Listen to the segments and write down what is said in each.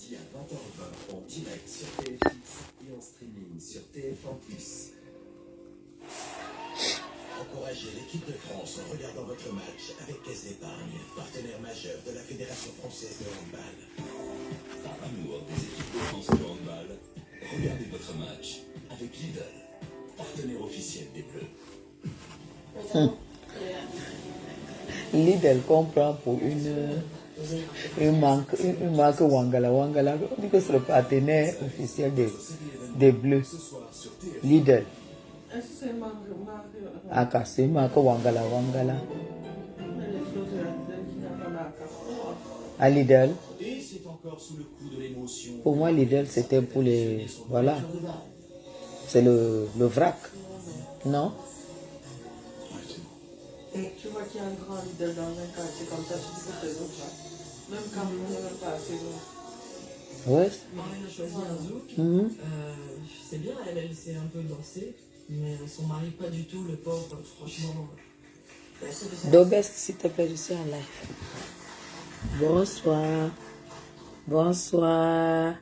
Samedi à 20h20 en direct sur TFX et en streaming sur TF1+. Encouragez l'équipe de France en regardant votre match avec Caisse d'Épargne, partenaire majeur de la Fédération française de handball. Par amour des équipes de France de handball, regardez votre match avec Lidl, partenaire officiel des Bleus. Lidl comprend pour une marque Wangala. Wangala, on dit que c'est le partenaire officiel des Bleus. Lidl. Ah, c'est une marque Wangala. À Lidl. Pour moi, Lidl, c'était pour les... Voilà. C'est le vrac. Non? Et tu vois qu'il y a un grand Lidl dans un quartier comme ça, tu dis que c'est le vrac. Même quand on n'est même pas assez loin. Ouais. Marine a choisi un zouk. C'est bien, elle s'est un peu dansée, mais son mari pas du tout, le pauvre, franchement. Dobest, s'il te plaît, je suis en live. Bonsoir. Bonsoir.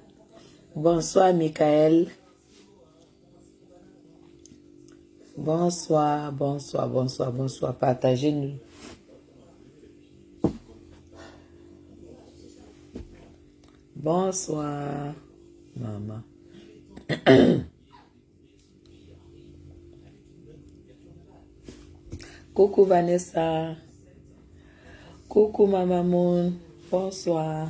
Bonsoir, Michael. Bonsoir. Partagez-nous. Bonsoir, maman. Coucou Vanessa. Coucou Maman Moon. Bonsoir.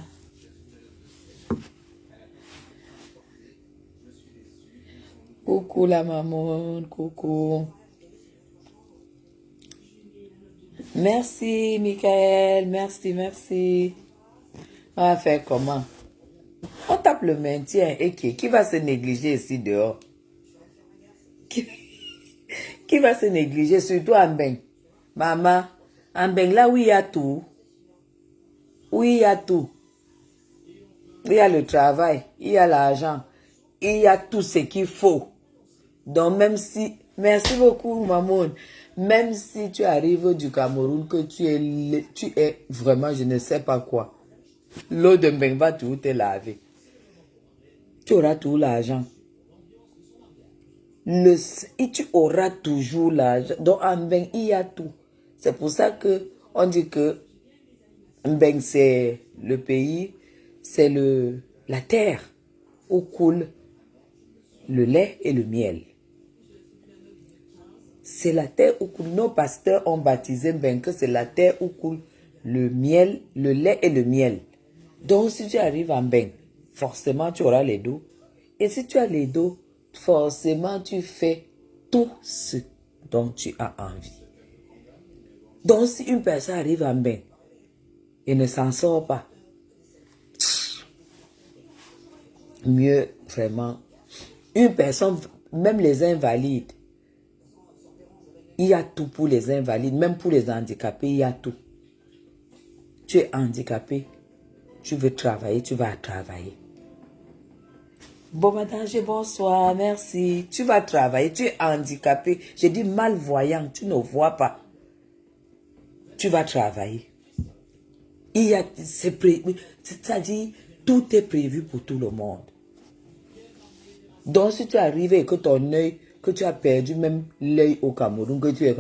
Coucou la maman. Coucou. Merci Michael. Merci. On va faire comment? On tape le maintien et qui va se négliger ici dehors? Qui va se négliger? Surtout Ambeng. Maman, Ambeng, là où il y a tout. Il y a le travail, il y a l'argent, il y a tout ce qu'il faut. Donc même si... Merci beaucoup, maman. Même si tu arrives du Cameroun, que tu es vraiment, je ne sais pas quoi. L'eau de Mbeng va tout te laver. Tu auras tout l'argent. Et tu auras toujours l'argent. Donc, en Mbeng, il y a tout. C'est pour ça que on dit que Mbeng, c'est le pays, c'est la terre où coule le lait et le miel. C'est la terre où coule. Nos pasteurs ont baptisé Mbeng que c'est la terre où coule le miel, le lait et le miel. Donc, si tu arrives en Mbeng, forcément, tu auras les dos. Et si tu as les dos, forcément, tu fais tout ce dont tu as envie. Donc, si une personne arrive en Mbeng et ne s'en sort pas, mieux, vraiment, une personne, même les invalides, il y a tout pour les invalides, même pour les handicapés, il y a tout. Tu es handicapé, tu veux travailler, tu vas travailler. Bon madame, bonsoir, merci. Tu vas travailler, tu es handicapé. J'ai dit malvoyant, tu ne vois pas. Tu vas travailler. C'est-à-dire, tout est prévu pour tout le monde. Donc si tu arrives et que ton œil, que tu as perdu même l'œil au Cameroun, que tu es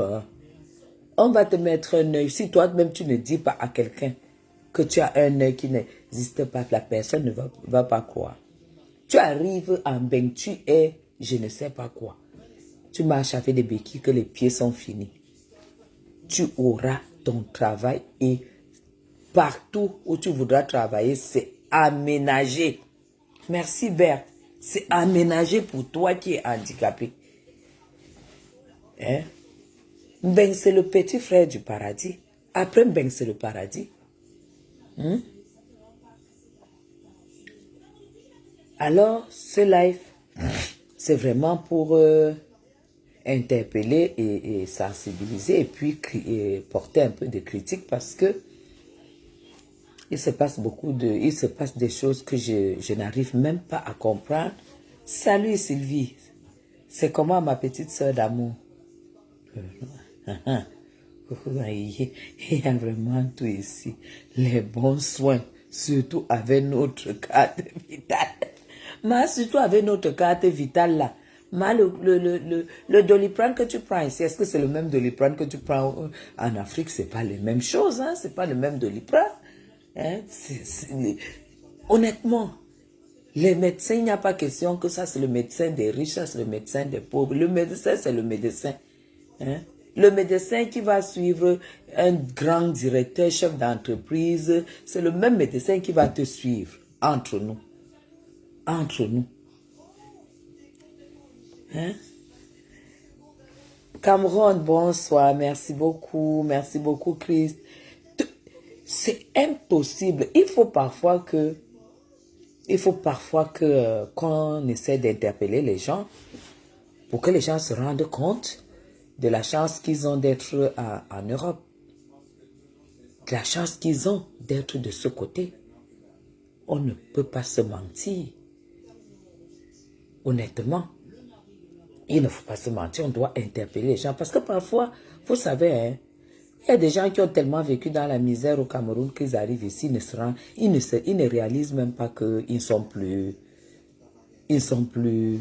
on va te mettre un œil. Si toi-même tu ne dis pas à quelqu'un que tu as un œil qui n'existe pas, la personne ne va pas croire. Tu arrives en Mbeng, tu es je ne sais pas quoi. Tu marches avec des béquilles que les pieds sont finis. Tu auras ton travail et partout où tu voudras travailler, c'est aménagé. Merci Berthe. C'est aménagé pour toi qui es handicapé. Hein? Mbeng, c'est le petit frère du paradis. Après Mbeng, c'est le paradis. Alors, ce live, c'est vraiment pour interpeller et sensibiliser et puis porter un peu de critique parce que il se passe des choses que je n'arrive même pas à comprendre. Salut Sylvie, c'est comment ma petite soeur d'amour? Il y a vraiment tout ici. Les bons soins, surtout avec notre carte vitale. Mais surtout avec notre carte vitale là. Mais le Doliprane que tu prends ici, est-ce que c'est le même Doliprane que tu prends en Afrique? C'est pas les mêmes choses, hein? C'est pas le même Doliprane. Hein? Honnêtement, les médecins, il n'y a pas question que ça c'est le médecin des riches, ça c'est le médecin des pauvres. Le médecin, c'est le médecin. Hein? Le médecin qui va suivre un grand directeur, chef d'entreprise, c'est le même médecin qui va te suivre. Entre nous. Entre nous. Hein? Cameron, bonsoir. Merci beaucoup, Christ. C'est impossible. Il faut parfois que qu'on essaie d'interpeller les gens pour que les gens se rendent compte de la chance qu'ils ont d'être en Europe. De la chance qu'ils ont d'être de ce côté. On ne peut pas se mentir. Honnêtement. Il ne faut pas se mentir, on doit interpeller les gens. Parce que parfois, vous savez, hein, il y a des gens qui ont tellement vécu dans la misère au Cameroun qu'ils arrivent ici, ils ne réalisent même pas qu'ils ne sont plus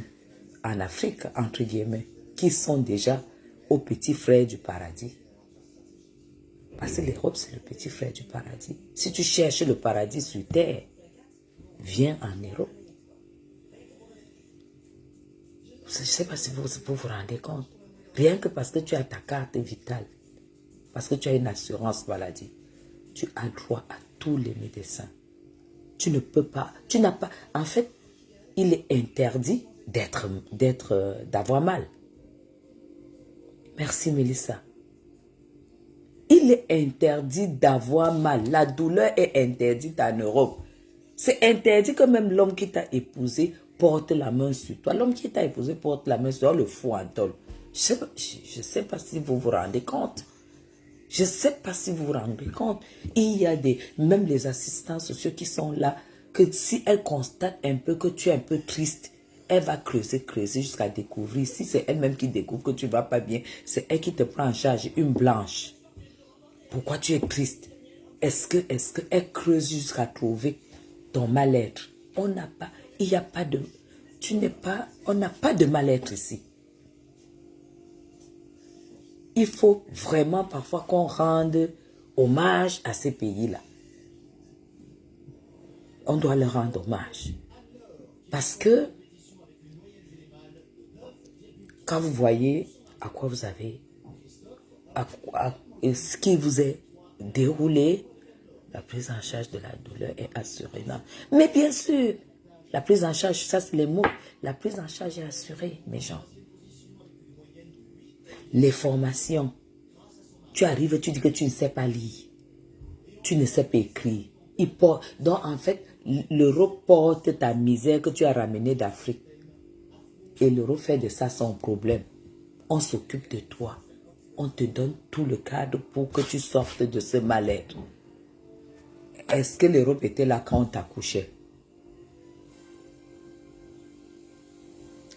en Afrique, entre guillemets, qu'ils sont déjà au petit frère du paradis. Parce que l'Europe, c'est le petit frère du paradis. Si tu cherches le paradis sur terre, viens en Europe. Je ne sais pas si vous vous rendez compte. Rien que parce que tu as ta carte vitale, parce que tu as une assurance maladie, tu as droit à tous les médecins. Tu ne peux pas, tu n'as pas, en fait, il est interdit d'avoir mal. Merci Mélissa. Il est interdit d'avoir mal. La douleur est interdite en Europe. C'est interdit que même l'homme qui t'a épousé porte la main sur toi. L'homme qui t'a épousé porte la main sur toi, le fou en tôle. Je ne sais pas si vous vous rendez compte. Je ne sais pas si vous vous rendez compte. Il y a même les assistants sociaux qui sont là, que si elle constate un peu que tu es un peu triste, elle va creuser jusqu'à découvrir. Si c'est elle-même qui découvre que tu ne vas pas bien, c'est elle qui te prend en charge, une blanche. Pourquoi tu es triste? Est-ce qu'elle creuse jusqu'à trouver ton mal-être? On n'a pas, il n'y a pas de, on n'a pas de mal-être ici. Il faut vraiment parfois qu'on rende hommage à ces pays-là. On doit leur rendre hommage. Parce que quand vous voyez à quoi vous avez, ce qui vous est déroulé, la prise en charge de la douleur est assurée. Non. Mais bien sûr, la prise en charge, ça c'est les mots, la prise en charge est assurée, mes gens. Les formations, tu arrives, tu dis que tu ne sais pas lire, tu ne sais pas écrire. Donc en fait, l'euro porte ta misère que tu as ramenée d'Afrique. Et l'euro fait de ça son problème. On s'occupe de toi. On te donne tout le cadre pour que tu sortes de ce mal-être. Est-ce que l'Europe était là quand on t'accouchait?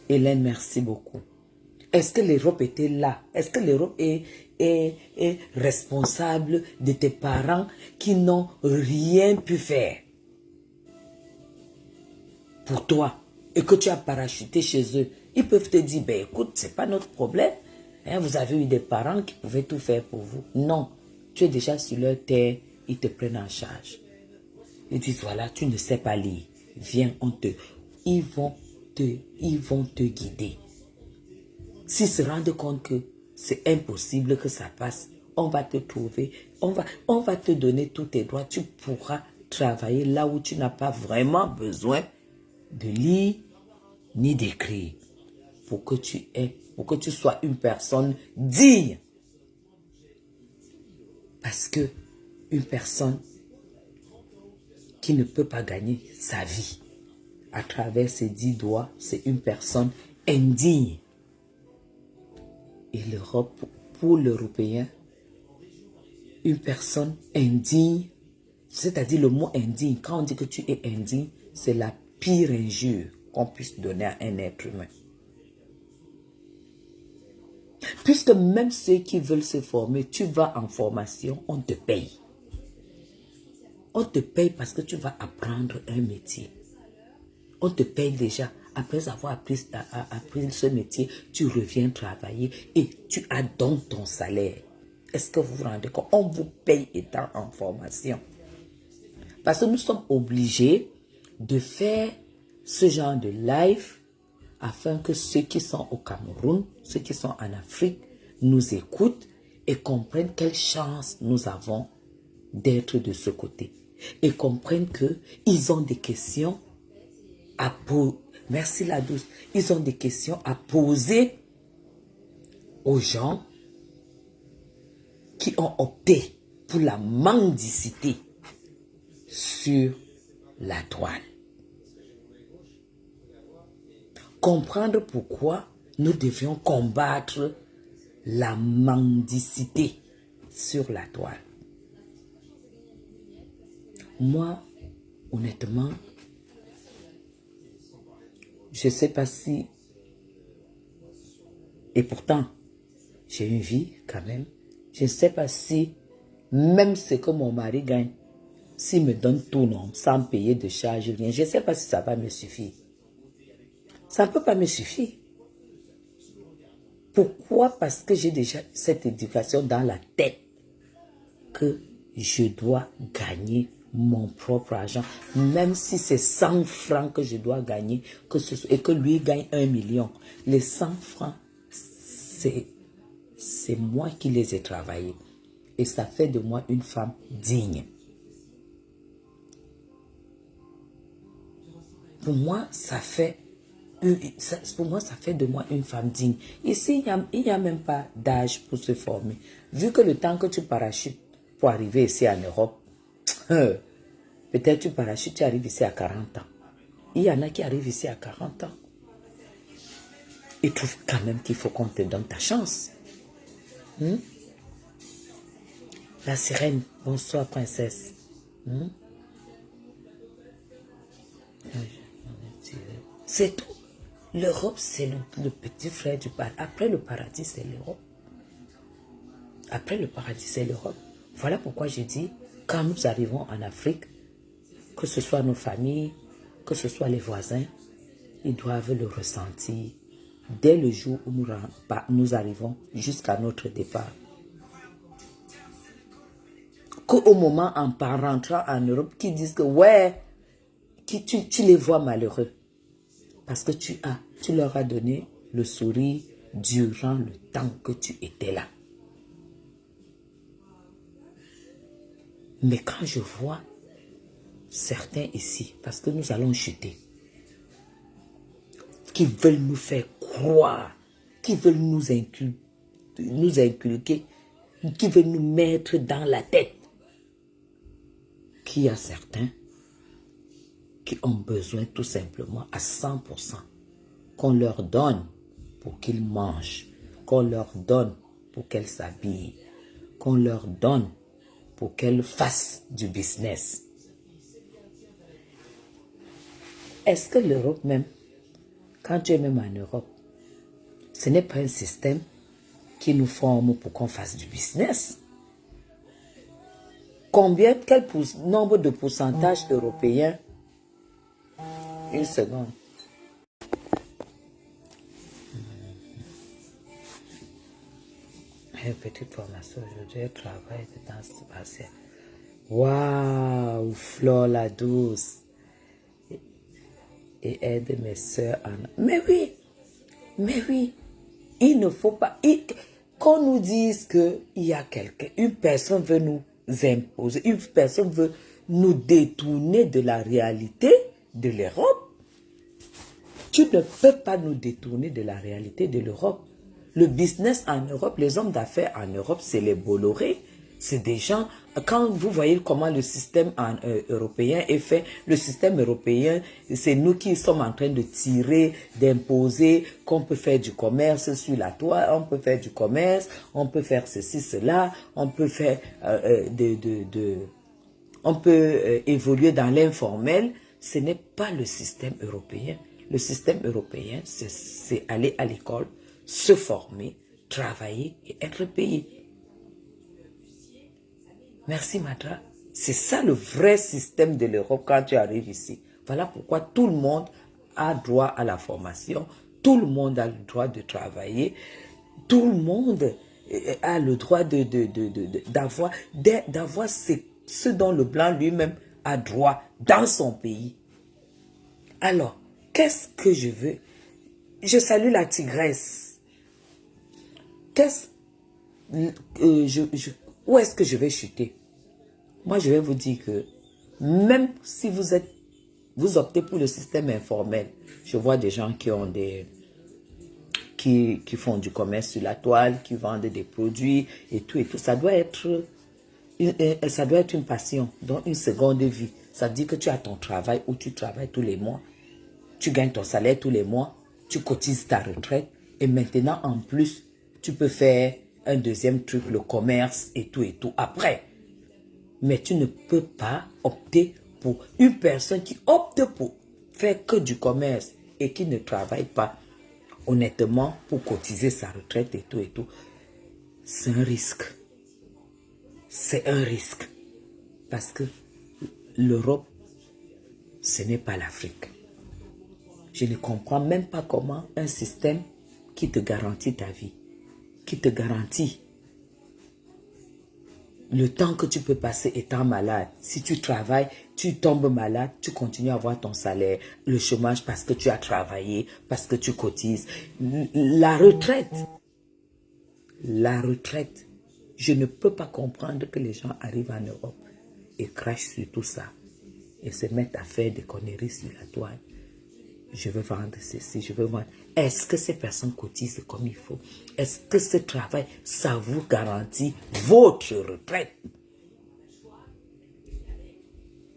Hélène, merci beaucoup. Est-ce que l'Europe était là? Est-ce que l'Europe est responsable de tes parents qui n'ont rien pu faire pour toi et que tu as parachuté chez eux? Ils peuvent te dire, ben écoute, c'est pas notre problème. Hein, vous avez eu des parents qui pouvaient tout faire pour vous. Non, tu es déjà sur leur terre, ils te prennent en charge. Ils disent, voilà, tu ne sais pas lire. Viens, ils vont te guider. S'ils se rendent compte que c'est impossible que ça passe, on va te trouver, on va te donner tous tes droits. Tu pourras travailler là où tu n'as pas vraiment besoin de lire ni d'écrire pour que tu sois une personne digne. Parce que une personne qui ne peut pas gagner sa vie à travers ses 10 doigts, c'est une personne indigne. Et l'Europe, pour l'Européen, une personne indigne, c'est-à-dire le mot indigne, quand on dit que tu es indigne, c'est la pire injure qu'on puisse donner à un être humain. Puisque même ceux qui veulent se former, tu vas en formation, on te paye. On te paye parce que tu vas apprendre un métier. On te paye déjà. Après avoir appris ce métier, tu reviens travailler et tu as donc ton salaire. Est-ce que vous vous rendez compte? On vous paye étant en formation. Parce que nous sommes obligés de faire ce genre de live afin que ceux qui sont au Cameroun, ceux qui sont en Afrique, nous écoutent et comprennent quelle chance nous avons d'être de ce côté. Et comprennent qu'ils ont des questions à poser. Merci la douce. Ils ont des questions à poser aux gens qui ont opté pour la mendicité sur la toile. Comprendre pourquoi nous devions combattre la mendicité sur la toile. Moi, honnêtement, je ne sais pas si... Et pourtant, j'ai une vie quand même. Je ne sais pas si, même ce que mon mari gagne, s'il me donne tout, non, sans payer de charges, rien, je ne sais pas si ça va me suffire. Ça ne peut pas me suffire. Pourquoi? Parce que j'ai déjà cette éducation dans la tête que je dois gagner mon propre argent, même si c'est 100 francs que je dois gagner, et que lui gagne 1 million. Les 100 francs, c'est moi qui les ai travaillés. Et ça fait de moi une femme digne. Pour moi, ça fait de moi une femme digne. Ici, il n'y a même pas d'âge pour se former. Vu que le temps que tu parachutes pour arriver ici en Europe, peut-être tu parachutes, tu arrives ici à 40 ans. Il y en a qui arrivent ici à 40 ans. Ils trouvent quand même qu'il faut qu'on te donne ta chance. La sirène, bonsoir princesse. C'est tout. L'Europe, c'est le petit frère du paradis. Après le paradis, c'est l'Europe. Après le paradis, c'est l'Europe. Voilà pourquoi je dis, quand nous arrivons en Afrique, que ce soit nos familles, que ce soit les voisins, ils doivent le ressentir dès le jour où nous arrivons jusqu'à notre départ. Qu'au moment en rentrant en Europe, qu'ils disent que ouais, tu les vois malheureux. Parce que tu leur as donné le sourire durant le temps que tu étais là. Mais quand je vois certains ici, parce que nous allons chuter, qui veulent nous faire croire, qui veulent nous inculquer, qui veulent nous mettre dans la tête qu'il y a certains qui ont besoin tout simplement à 100% qu'on leur donne pour qu'ils mangent, qu'on leur donne pour qu'elles s'habillent, qu'on leur donne pour qu'elles fassent du business. Est-ce que l'Europe même, quand tu es même en Europe, ce n'est pas un système qui nous forme pour qu'on fasse du business? Quel nombre de pourcentage d'Européens? Une seconde. Petite formation aujourd'hui, travail de danse spatiale. Waouh, Flore la douce. Et aide mes soeurs en... Mais oui, il ne faut pas... Qu'on nous dise qu'il y a quelqu'un, une personne veut nous imposer, une personne veut nous détourner de la réalité de l'Europe. Tu ne peux pas nous détourner de la réalité de l'Europe. Le business en Europe, les hommes d'affaires en Europe, c'est les Bolloré. C'est des gens, quand vous voyez comment le système européen est fait, le système européen, c'est nous qui sommes en train de tirer, d'imposer qu'on peut faire du commerce sur la toile, on peut faire du commerce, on peut faire ceci, cela, on peut faire on peut évoluer dans l'informel. Ce n'est pas le système européen. Le système européen, c'est aller à l'école, se former, travailler et être payé. Merci Madra. C'est ça le vrai système de l'Europe quand tu arrives ici. Voilà pourquoi tout le monde a droit à la formation, tout le monde a le droit de travailler, tout le monde a le droit d'avoir ce dont le blanc lui-même a droit dans son pays. Alors, qu'est-ce que je veux? Je salue la tigresse. Où est-ce que je vais chuter? Moi, je vais vous dire que même si vous optez pour le système informel, je vois des gens qui font du commerce sur la toile, qui vendent des produits et tout. Ça doit être une passion, donc une seconde vie. Ça veut dire que tu as ton travail où tu travailles tous les mois, tu gagnes ton salaire tous les mois, tu cotises ta retraite et maintenant en plus, tu peux faire un deuxième truc, le commerce et tout après. Mais tu ne peux pas opter pour une personne qui opte pour faire que du commerce et qui ne travaille pas honnêtement pour cotiser sa retraite et tout. C'est un risque. C'est un risque. Parce que l'Europe, ce n'est pas l'Afrique. Je ne comprends même pas comment un système qui te garantit ta vie, qui te garantit le temps que tu peux passer étant malade. Si tu travailles, tu tombes malade, tu continues à avoir ton salaire, le chômage parce que tu as travaillé, parce que tu cotises. La retraite, je ne peux pas comprendre que les gens arrivent en Europe et crachent sur tout ça et se mettent à faire des conneries sur la toile. Je veux vendre ceci, je veux vendre. Est-ce que ces personnes cotisent comme il faut? Est-ce que ce travail, ça vous garantit votre retraite?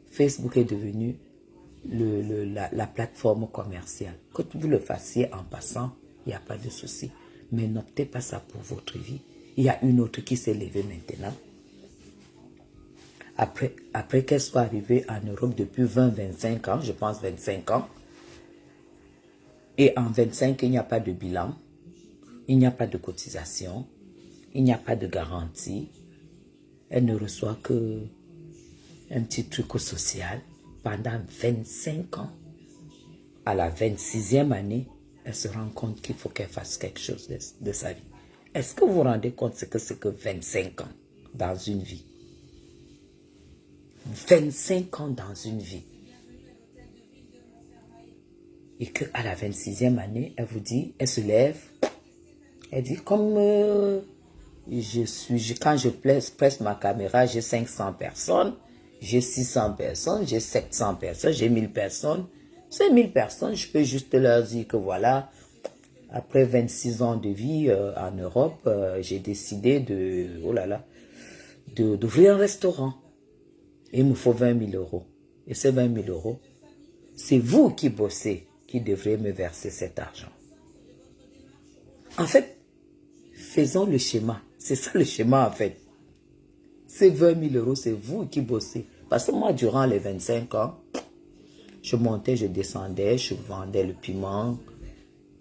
Facebook est devenu la plateforme commerciale. Que vous le fassiez en passant, il n'y a pas de souci. Mais n'optez pas ça pour votre vie. Il y a une autre qui s'est levée maintenant. Après qu'elle soit arrivée en Europe depuis 20-25 ans, je pense 25 ans, et en 25, il n'y a pas de bilan, il n'y a pas de cotisation, il n'y a pas de garantie. Elle ne reçoit que un petit truc social pendant 25 ans. À la 26e année, elle se rend compte qu'il faut qu'elle fasse quelque chose de sa vie. Est-ce que vous vous rendez compte ce que c'est que 25 ans dans une vie? 25 ans dans une vie. Et qu'à la 26e année, elle vous dit, elle se lève, elle dit, comme quand je presse ma caméra, j'ai 500 personnes, j'ai 600 personnes, j'ai 700 personnes, j'ai 1000 personnes. Ces 1000 personnes, je peux juste leur dire que voilà, après 26 ans de vie en Europe, j'ai décidé d'ouvrir un restaurant. Et il me faut 20 000 €. Et ces 20 000 €, c'est vous qui bossez, qui devriez me verser cet argent. En fait, faisons le schéma. C'est ça le schéma en fait. Ces 20 000 €, c'est vous qui bossez. Parce que moi, durant les 25 ans, je montais, je descendais, je vendais le piment,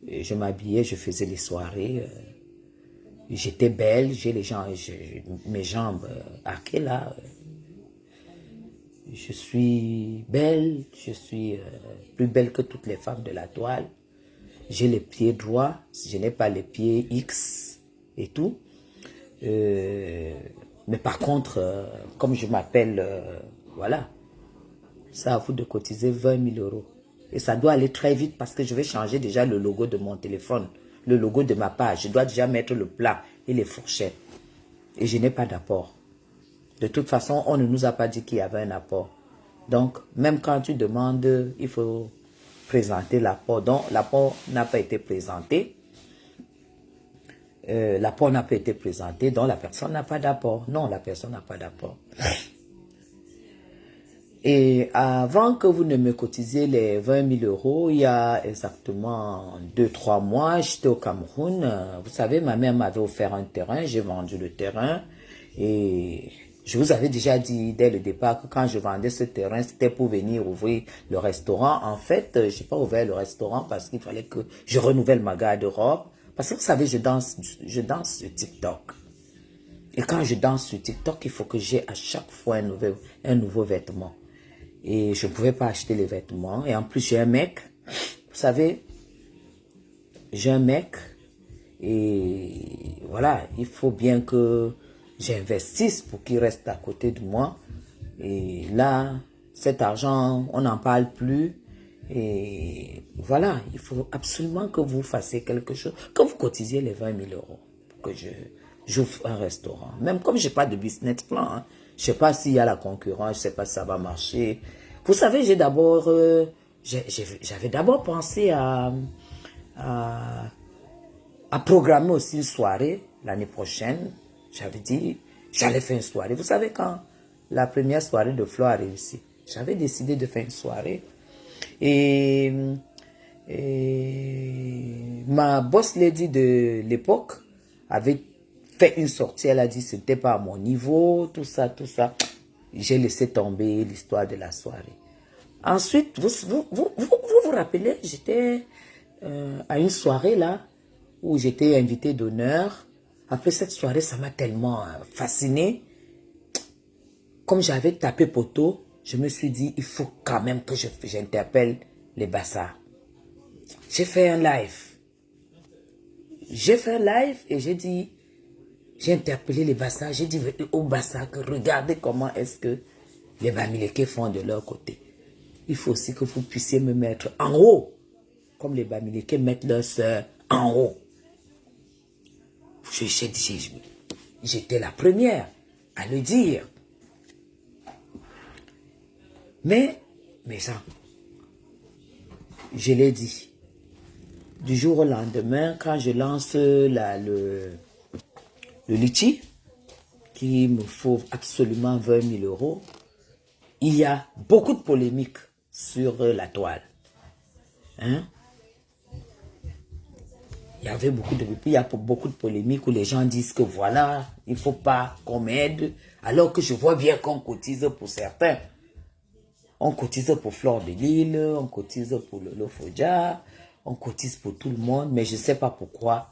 je m'habillais, je faisais les soirées. J'étais belle, j'ai mes jambes arquées là. Je suis belle, je suis plus belle que toutes les femmes de la toile. J'ai les pieds droits, je n'ai pas les pieds X et tout. Mais par contre, comme je m'appelle, voilà, c'est à vous de cotiser 20 000 €. Et ça doit aller très vite parce que je vais changer déjà le logo de mon téléphone, le logo de ma page. Je dois déjà mettre le plat et les fourchettes. Et je n'ai pas d'apport. De toute façon, on ne nous a pas dit qu'il y avait un apport. Donc, même quand tu demandes, il faut présenter l'apport. Donc, l'apport n'a pas été présenté. L'apport n'a pas été présenté, donc la personne n'a pas d'apport. Non, la personne n'a pas d'apport. Et avant que vous ne me cotisiez les 20 000 €, il y a exactement 2-3 mois, j'étais au Cameroun. Vous savez, ma mère m'avait offert un terrain, j'ai vendu le terrain. Et je vous avais déjà dit dès le départ que quand je vendais ce terrain, c'était pour venir ouvrir le restaurant. En fait, je n'ai pas ouvert le restaurant parce qu'il fallait que je renouvelle ma garde-robe. Parce que vous savez, je danse sur TikTok. Et quand je danse sur TikTok, il faut que j'ai à chaque fois un nouveau vêtement. Et je ne pouvais pas acheter les vêtements. Et en plus, j'ai un mec. Vous savez, j'ai un mec. Et voilà, il faut bien que j'investisse pour qu'il reste à côté de moi. Et là, cet argent, on n'en parle plus. Et voilà, il faut absolument que vous fassiez quelque chose, que vous cotisiez les 20 000 euros pour que j'ouvre un restaurant. Même comme je n'ai pas de business plan, hein, je ne sais pas s'il y a la concurrence, je ne sais pas si ça va marcher. Vous savez, j'avais d'abord pensé à programmer aussi une soirée l'année prochaine. J'avais dit, j'allais faire une soirée. Vous savez, quand la première soirée de Flo a réussi, j'avais décidé de faire une soirée. Et ma boss lady de l'époque avait fait une sortie. Elle a dit que ce n'était pas à mon niveau, tout ça, tout ça. J'ai laissé tomber l'histoire de la soirée. Ensuite, vous rappelez, j'étais à une soirée là, où j'étais invité d'honneur. Après cette soirée, ça m'a tellement fasciné. Comme j'avais tapé poteau, je me suis dit, il faut quand même que j'interpelle les Bassas. J'ai fait un live. Et j'ai dit, j'ai interpellé les Bassas. J'ai dit aux Bassas que regardez comment est-ce que les Bamileke font de leur côté. Il faut aussi que vous puissiez me mettre en haut, comme les Bamileke mettent leurs sœurs en haut. J'étais la première à le dire. Mais ça, je l'ai dit. Du jour au lendemain, quand je lance le litchi, qui me faut absolument 20 000 euros, il y a beaucoup de polémiques sur la toile. Hein? Il y a beaucoup de polémiques où les gens disent que voilà, il ne faut pas qu'on m'aide, alors que je vois bien qu'on cotise pour certains. On cotise pour Fleur de Lille, on cotise pour Lolo Fodja, on cotise pour tout le monde, mais je ne sais pas pourquoi.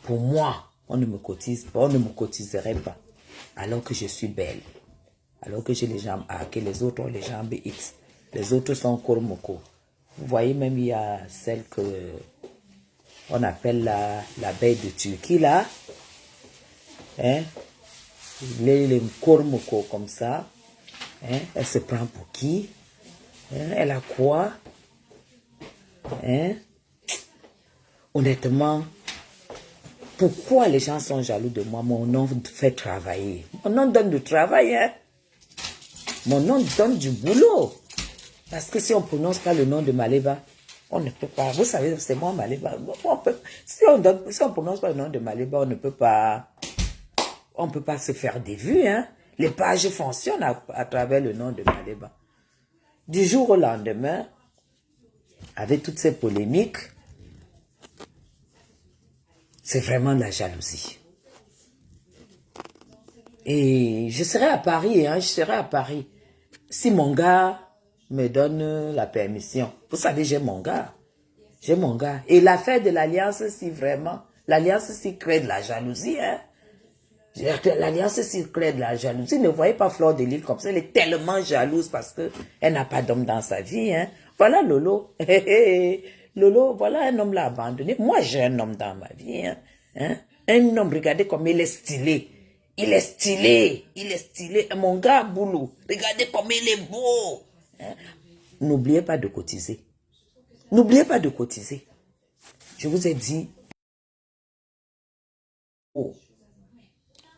Pour moi, on ne me cotise pas, on ne me cotiserait pas, alors que je suis belle, alors que j'ai les jambes A, que les autres ont les jambes X, les autres sont Kormoko. Vous voyez, même il y a celle que on appelle l'abeille de Turquie là, hein? Les Kormoko comme ça. Hein? Elle se prend pour qui? Hein? Elle a quoi? Hein? Honnêtement, pourquoi les gens sont jaloux de moi? Mon nom fait travailler. Mon nom donne du travail. Hein? Mon nom donne du boulot. Parce que si on ne prononce pas le nom de Maléba, on ne peut pas. Vous savez, c'est moi Maléba. Si on ne prononce pas le nom de Maléba, on ne peut pas. On ne peut pas se faire des vues. Hein? Les pages fonctionnent à travers le nom de Maléba. Du jour au lendemain, avec toutes ces polémiques, c'est vraiment de la jalousie. Et je serai à Paris, hein, je serai à Paris. Si mon gars me donne la permission. Vous savez, j'ai mon gars. J'ai mon gars. Et l'affaire de l'alliance, si vraiment, l'alliance, si crée de la jalousie, hein. L'alliance, si crée de la jalousie. Ne voyez pas Fleur de Lille comme ça. Elle est tellement jalouse parce qu'elle n'a pas d'homme dans sa vie, hein. Voilà Lolo. Lolo, voilà un homme l'a abandonné. Moi, j'ai un homme dans ma vie, hein. Un homme, regardez comme il est stylé. Il est stylé. Il est stylé. Mon gars, Boulou, regardez comme il est beau. Hein? N'oubliez pas de cotiser. N'oubliez pas de cotiser. Je vous ai dit,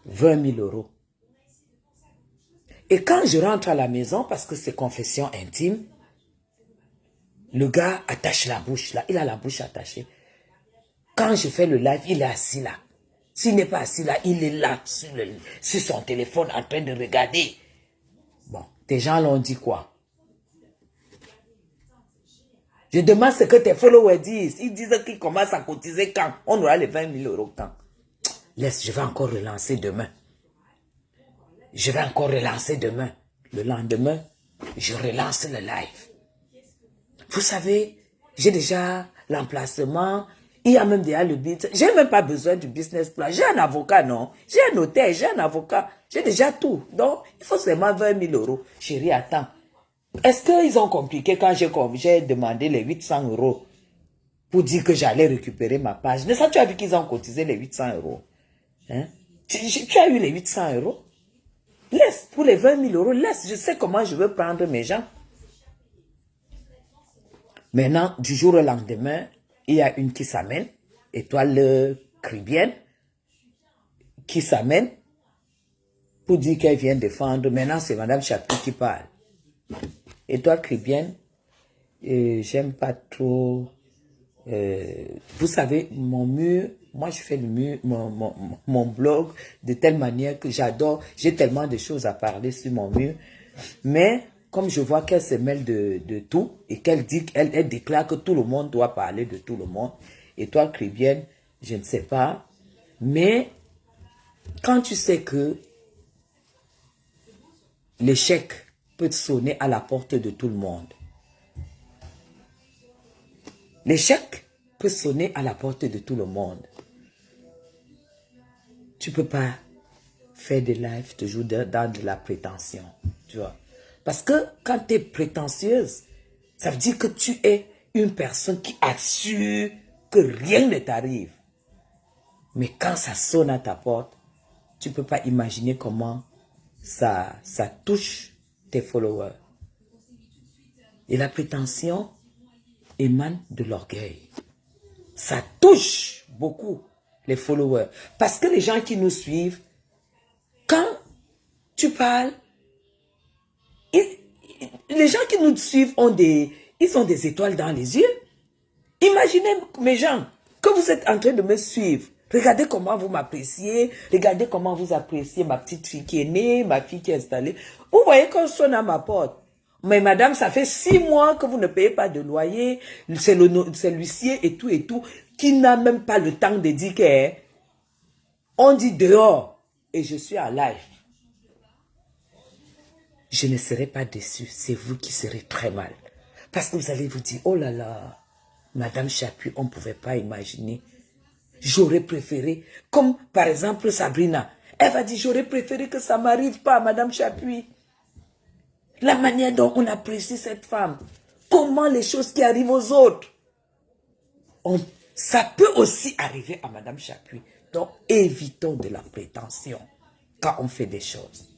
20 000 euros. Et quand je rentre à la maison, parce que c'est confession intime, le gars attache la bouche là. Il a la bouche attachée. Quand je fais le live, il est assis là. S'il n'est pas assis là, il est là sur son téléphone en train de regarder. Bon, tes gens l'ont dit quoi? Je demande ce que tes followers disent. Ils disent qu'ils commencent à cotiser quand? On aura les 20 000 euros quand? Laisse, je vais encore relancer demain. Je vais encore relancer demain. Le lendemain, je relance le live. Vous savez, j'ai déjà l'emplacement Il y a même déjà le business. J'ai même pas besoin du business plan. J'ai un avocat, non. J'ai un notaire, j'ai un avocat. J'ai déjà tout. Donc, il faut seulement 20 000 euros. Chérie, attends. Est-ce qu'ils ont compliqué quand j'ai demandé les 800 euros pour dire que j'allais récupérer ma page? Mais ça, tu as vu qu'ils ont cotisé les 800 euros. Hein? Tu as eu les 800 euros? Laisse, pour les 20 000 euros, laisse. Je sais comment je veux prendre mes gens. Maintenant, du jour au lendemain, il y a une qui s'amène, Étoile Caribbeenne, qui s'amène pour dire qu'elle vient défendre. Maintenant, c'est Madame Chapuis qui parle. Étoile Caribbeenne, j'aime pas trop. Vous savez, mon mur, moi je fais le mur, mon blog de telle manière que j'adore. J'ai tellement de choses à parler sur mon mur. Mais comme je vois qu'elle se mêle de tout et qu'elle dit qu'elle déclare que tout le monde doit parler de tout le monde. Étoile Caribbeenne, je ne sais pas. Mais quand tu sais que l'échec peut sonner à la porte de tout le monde. L'échec peut sonner à la porte de tout le monde. Tu ne peux pas faire des lives toujours dans de la prétention. Tu vois. Parce que quand tu es prétentieuse, ça veut dire que tu es une personne qui assure que rien ne t'arrive. Mais quand ça sonne à ta porte, tu ne peux pas imaginer comment ça touche tes followers. Et la prétention émane de l'orgueil. Ça touche beaucoup les followers. Parce que les gens qui nous suivent, quand tu parles, les gens qui nous suivent ils ont des étoiles dans les yeux. Imaginez, mes gens, que vous êtes en train de me suivre. Regardez comment vous m'appréciez. Regardez comment vous appréciez ma petite fille qui est née, ma fille qui est installée. Vous voyez qu'on sonne à ma porte. Mais madame, ça fait 6 mois que vous ne payez pas de loyer. C'est l'huissier et tout, qui n'a même pas le temps de dire que on dit dehors et je suis en live. Je ne serai pas déçu. C'est vous qui serez très mal. Parce que vous allez vous dire, oh là là, Madame Chapuis, on ne pouvait pas imaginer. J'aurais préféré, comme par exemple Sabrina, elle va dire, j'aurais préféré que ça ne m'arrive pas, Madame Chapuis. La manière dont on apprécie cette femme. Comment les choses qui arrivent aux autres. Ça peut aussi arriver à Madame Chapuis. Donc, évitons de la prétention quand on fait des choses.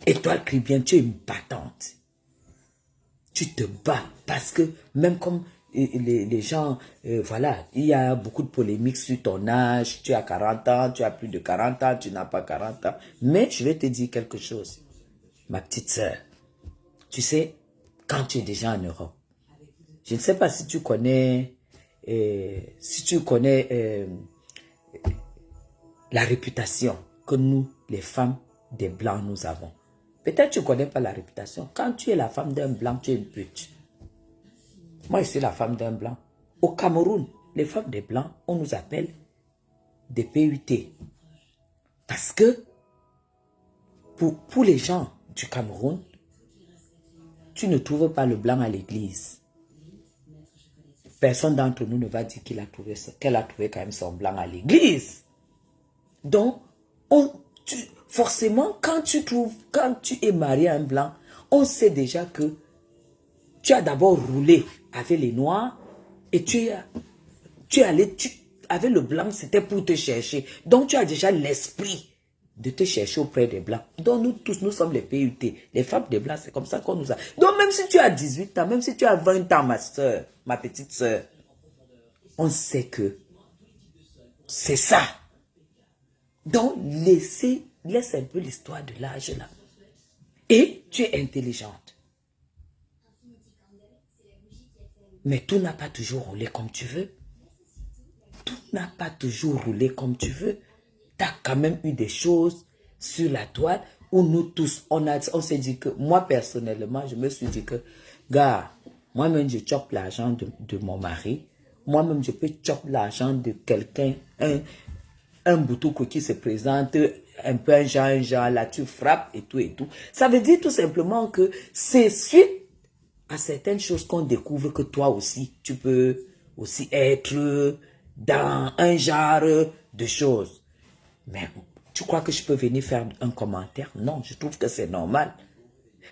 Étoile Caribbeenne, tu es une battante. Tu te bats parce que même comme les gens, voilà, il y a beaucoup de polémiques sur ton âge. Tu as 40 ans, tu as plus de 40 ans, tu n'as pas 40 ans. Mais je vais te dire quelque chose. Ma petite sœur, tu sais, quand tu es déjà en Europe, je ne sais pas si tu connais, la réputation que nous, les femmes des Blancs, nous avons. Peut-être tu ne connais pas la réputation. Quand tu es la femme d'un Blanc, tu es une pute. Moi, je suis la femme d'un Blanc. Au Cameroun, les femmes des Blancs, on nous appelle des PUT. Parce que, pour les gens du Cameroun, tu ne trouves pas le blanc à l'église. Personne d'entre nous ne va dire qu'elle a trouvé quand même son blanc à l'église. Donc, forcément, quand tu es marié à un blanc, on sait déjà que tu as d'abord roulé avec les noirs et avec le blanc, c'était pour te chercher. Donc, tu as déjà l'esprit de te chercher auprès des blancs. Donc nous tous, nous sommes les PUT. Les femmes des blancs, c'est comme ça qu'on nous a. Donc même si tu as 18 ans, même si tu as 20 ans, ma soeur, ma petite soeur, on sait que c'est ça. Donc laisse un peu l'histoire de l'âge là. Et tu es intelligente. Mais tout n'a pas toujours roulé comme tu veux. Tout n'a pas toujours roulé comme tu veux. Tu as quand même eu des choses sur la toile où nous tous, on s'est dit que, moi personnellement, je me suis dit que, gars, moi-même je chope l'argent de mon mari, moi-même je peux choper l'argent de quelqu'un, un boutoukou qui se présente, un peu un genre, là tu frappes et tout et tout. Ça veut dire tout simplement que c'est suite à certaines choses qu'on découvre que toi aussi, tu peux aussi être dans un genre de choses. Mais tu crois que je peux venir faire un commentaire? Non, je trouve que c'est normal.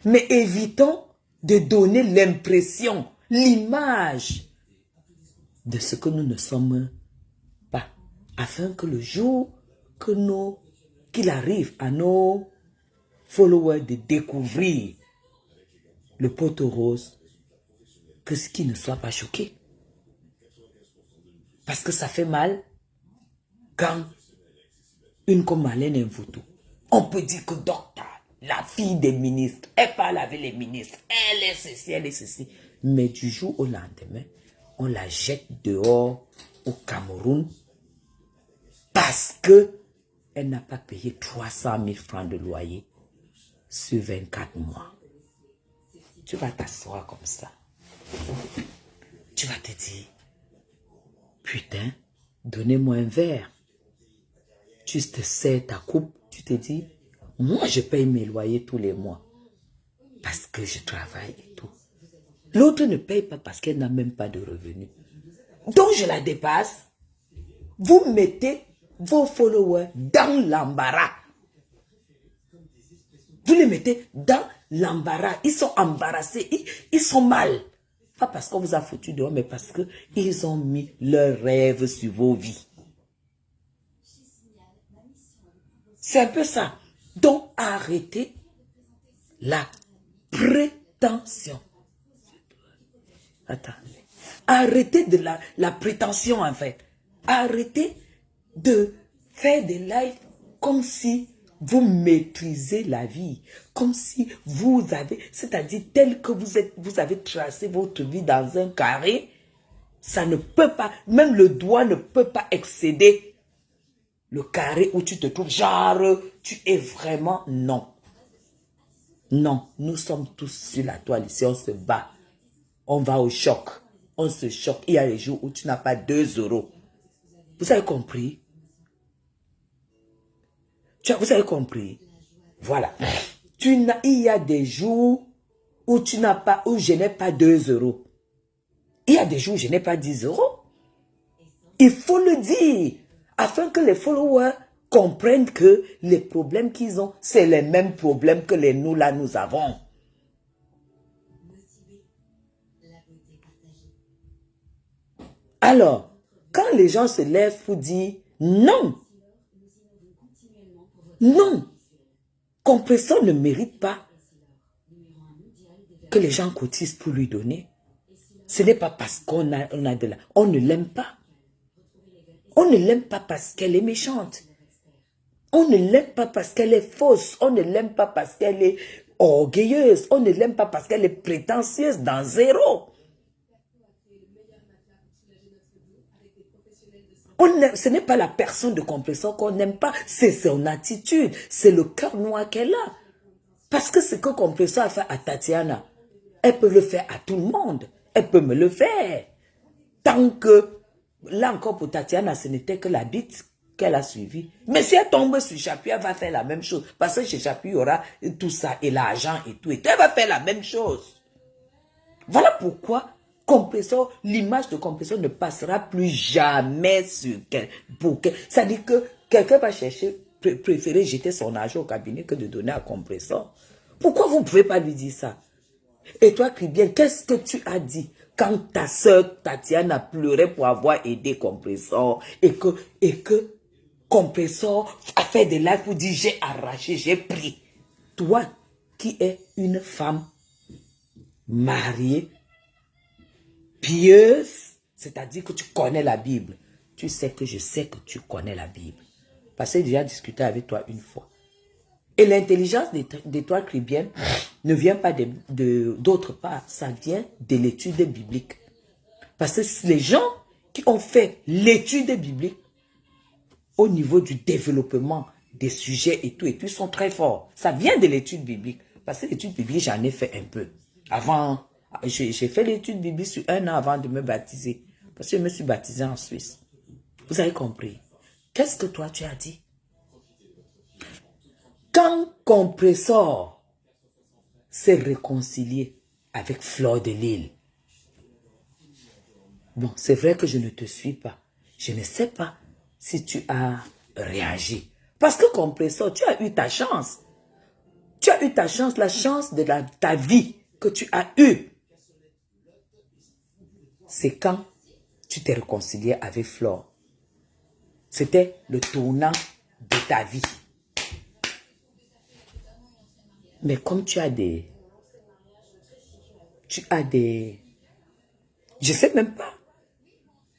Mais évitons de donner l'impression, l'image de ce que nous ne sommes pas. Afin que le jour qu'il arrive à nos followers de découvrir le poteau rose, que ce qui ne soit pas choqué. Parce que ça fait mal quand une comme Marlène Mvuto, on peut dire que docteur, la fille des ministres, elle parle avec les ministres, elle est ceci, elle est ceci. Mais du jour au lendemain, on la jette dehors au Cameroun parce que elle n'a pas payé 300 000 francs de loyer sur 24 mois. Tu vas t'asseoir comme ça. Tu vas te dire, putain, donnez-moi un verre. Tu te sers ta coupe, tu te dis, moi je paye mes loyers tous les mois parce que je travaille et tout. L'autre ne paye pas parce qu'elle n'a même pas de revenus. Donc je la dépasse. Vous mettez vos followers dans l'embarras. Vous les mettez dans l'embarras. Ils sont embarrassés, ils sont mal. Pas parce qu'on vous a foutu dehors, mais parce qu'ils ont mis leurs rêves sur vos vies. C'est un peu ça. Donc, arrêtez la prétention. Attendez. Arrêtez de la prétention, en fait. Arrêtez de faire des lives comme si vous maîtrisez la vie. Comme si vous avez, c'est-à-dire tel que vous avez tracé votre vie dans un carré, ça ne peut pas, même le doigt ne peut pas excéder le carré où tu te trouves, genre, tu es vraiment, non. Non, nous sommes tous sur la toile ici, on se bat. On va au choc, on se choque. Il y a les jours où tu n'as pas 2 €. Vous avez compris? Vous avez compris? Voilà. Il y a des jours où tu n'as pas, où je n'ai pas 2 €. Il y a des jours où je n'ai pas 10 €. Il faut le dire. Afin que les followers comprennent que les problèmes qu'ils ont, c'est les mêmes problèmes que nous là nous avons. Alors, quand les gens se lèvent pour dire non, non, Compressor ne mérite pas que les gens cotisent pour lui donner. Ce n'est pas parce qu'on a de la... On ne l'aime pas. On ne l'aime pas parce qu'elle est méchante. On ne l'aime pas parce qu'elle est fausse. On ne l'aime pas parce qu'elle est orgueilleuse. On ne l'aime pas parce qu'elle est prétentieuse dans zéro. Ce n'est pas la personne de Compressor qu'on n'aime pas. C'est son attitude. C'est le cœur noir qu'elle a. Parce que ce que Compressor a fait à Tatiana, elle peut le faire à tout le monde. Elle peut me le faire. Tant que... Là encore pour Tatiana, ce n'était que la bite qu'elle a suivie. Mais si elle tombe sur Chapuis, elle va faire la même chose. Parce que chez Chapuis, il y aura tout ça et l'argent et tout. Et elle va faire la même chose. Voilà pourquoi Compressor, l'image de Compressor ne passera plus jamais sur quelqu'un. Ça dit que quelqu'un va préférer jeter son argent au cabinet que de donner à Compressor. Pourquoi vous ne pouvez pas lui dire ça? Et toi, Cribien, qu'est-ce que tu as dit quand ta soeur Tatiana pleurait pour avoir aidé Compressor et que Compressor a fait des lives pour dire j'ai arraché, j'ai pris. Toi qui es une femme mariée, pieuse, c'est-à-dire que tu connais la Bible. Tu sais que je sais que tu connais la Bible. Parce que j'ai déjà discuté avec toi une fois. Et l'intelligence de toi, Cribien, ne vient pas d'autre part. Ça vient de l'étude biblique. Parce que les gens qui ont fait l'étude biblique au niveau du développement des sujets et tout, sont très forts. Ça vient de l'étude biblique. Parce que l'étude biblique, j'en ai fait un peu. Avant, j'ai fait l'étude biblique sur 1 an avant de me baptiser. Parce que je me suis baptisé en Suisse. Vous avez compris? Qu'est-ce que toi, tu as dit? Quand Compressor s'est réconcilié avec Fleur de Lille, Bon, c'est vrai que je ne te suis pas. Je ne sais pas si tu as réagi. Parce que compresseur, tu as eu ta chance. Tu as eu ta chance, la chance de ta vie que tu as eue. C'est quand tu t'es réconcilié avec Flore. C'était le tournant de ta vie. Mais comme tu as des... Je sais même pas.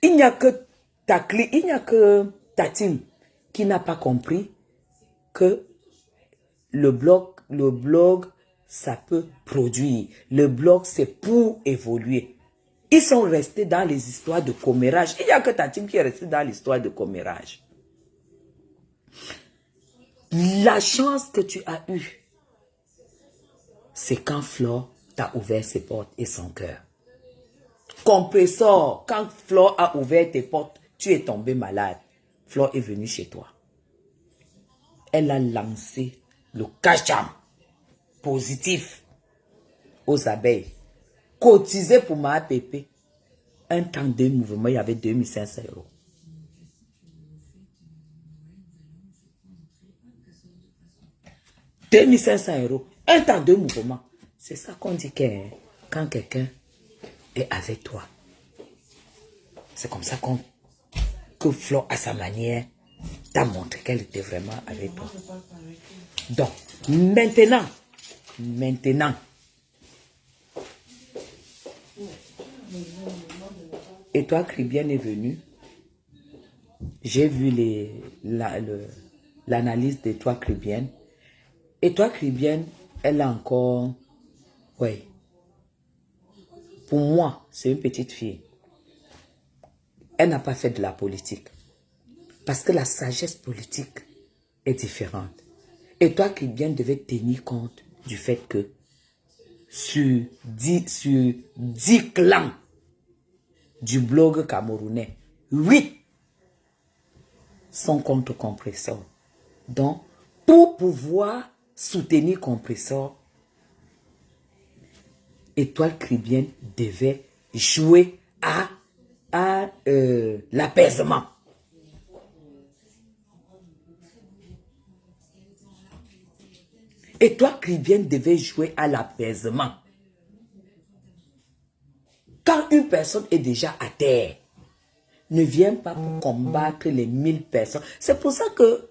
Il n'y a que ta team qui n'a pas compris que le blog, ça peut produire. Le blog, c'est pour évoluer. Ils sont restés dans les histoires de commérage. Il n'y a que ta team qui est restée dans l'histoire de commérage. La chance que tu as eue, c'est quand Flore t'a ouvert ses portes et son cœur. Compresseur, quand Flore a ouvert tes portes, tu es tombé malade. Flore est venue chez toi. Elle a lancé le cacham positif aux abeilles. Cotisé pour ma pépé. Un temps de mouvement, il y avait 2500 €. « 2500 €. Un temps de mouvement. C'est ça qu'on dit que quand quelqu'un est avec toi. C'est comme ça que Flore, à sa manière, t'a montré qu'elle était vraiment avec toi. Donc, maintenant, et toi, Cribienne est venu. J'ai vu l'analyse de toi, Cribienne. Et toi, Cribienne, elle a encore... Oui. Pour moi, c'est une petite fille. Elle n'a pas fait de la politique. Parce que la sagesse politique est différente. Et toi, Cribienne, devais tenir compte du fait que sur 10 clans du blog camerounais, 8 sont contre Compresseur. Donc, pour pouvoir soutenir Compresseur, Étoile Cribienne devait jouer à l'apaisement. Étoile Cribienne devait jouer à l'apaisement. Quand une personne est déjà à terre, ne viens pas pour combattre les 1000 personnes. C'est pour ça que,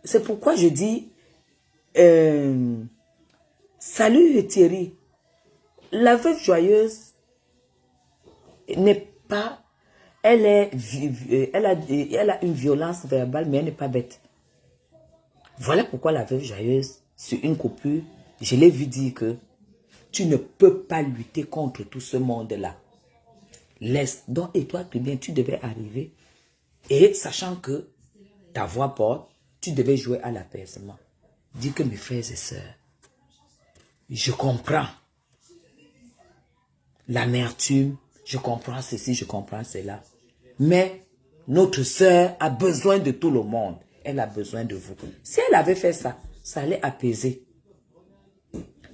c'est pourquoi je dis, salut Thierry, la veuve joyeuse n'est pas, elle a une violence verbale, mais elle n'est pas bête. Voilà pourquoi la veuve joyeuse, sur une coupure, je l'ai vu dire que tu ne peux pas lutter contre tout ce monde-là. Laisse. Donc, et toi, bien, tu devais arriver. Et sachant que ta voix porte, tu devais jouer à l'apaisement. Dis que mes frères et sœurs, je comprends l'amertume, je comprends ceci, je comprends cela. Mais notre sœur a besoin de tout le monde. Elle a besoin de vous. Si elle avait fait ça, ça allait apaiser.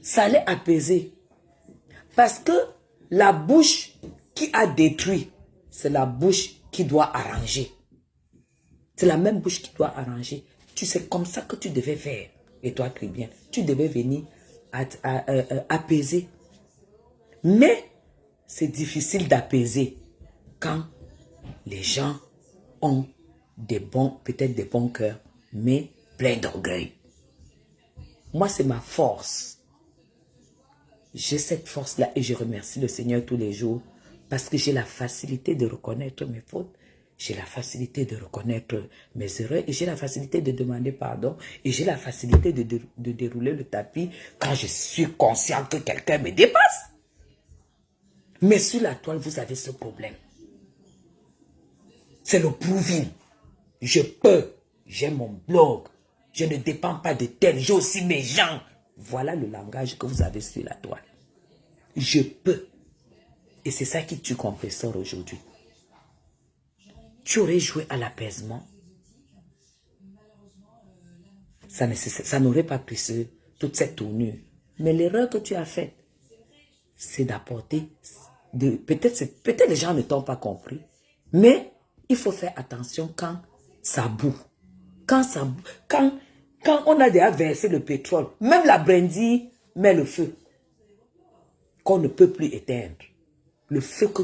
Ça allait apaiser. Parce que la bouche qui a détruit, c'est la bouche qui doit arranger. C'est la même bouche qui doit arranger. Tu sais, comme ça que tu devais faire. Et toi, Cribienne, tu devais venir apaiser. Mais c'est difficile d'apaiser quand les gens ont peut-être des bons cœurs, mais plein d'orgueil. Moi, c'est ma force. J'ai cette force-là et je remercie le Seigneur tous les jours parce que j'ai la facilité de reconnaître mes fautes, j'ai la facilité de reconnaître mes erreurs et j'ai la facilité de demander pardon et j'ai la facilité de dérouler le tapis quand je suis conscient que quelqu'un me dépasse. Mais sur la toile, vous avez ce problème. C'est le proving. Je peux, j'ai mon blog, je ne dépends pas de tel, j'ai aussi mes gens. Voilà le langage que vous avez sur la toile. Je peux. Et c'est ça qui tue Compresseur aujourd'hui. Tu aurais joué à l'apaisement. Ça n'aurait pas pris toute cette tournure. Mais l'erreur que tu as faite, c'est d'apporter peut-être les gens ne t'ont pas compris, mais il faut faire attention quand ça boue. Quand on a déjà versé le pétrole, même la brindille met le feu qu'on ne peut plus éteindre. Le feu que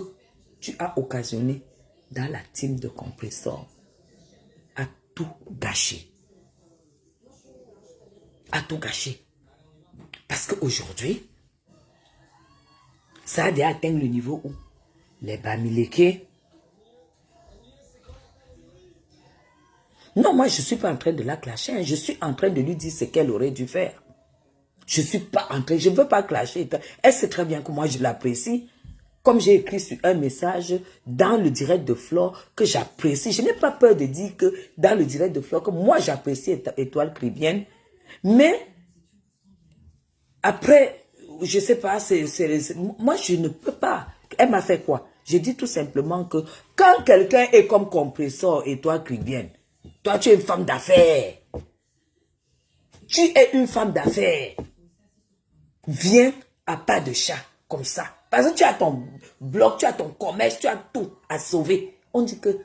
tu as occasionné dans la team de compresseur a tout gâché. A tout gâché. Parce qu'aujourd'hui, ça a déjà atteint le niveau où les Bamileke. Non, moi, je ne suis pas en train de la clasher. Hein. Je suis en train de lui dire ce qu'elle aurait dû faire. Je ne suis pas en train, je ne veux pas clasher. Elle sait très bien que moi, je l'apprécie. Comme j'ai écrit sur un message dans le direct de Flore que j'apprécie. Je n'ai pas peur de dire que dans le direct de Flore que moi, j'apprécie Étoile Caribbean. Mais après, je ne sais pas, moi, je ne peux pas. Elle m'a fait quoi? J'ai dit tout simplement que quand quelqu'un est comme compresseur Étoile Caribbean, toi, tu es une femme d'affaires. Tu es une femme d'affaires. Viens à pas de chat, comme ça. Parce que tu as ton blog, tu as ton commerce, tu as tout à sauver. On dit que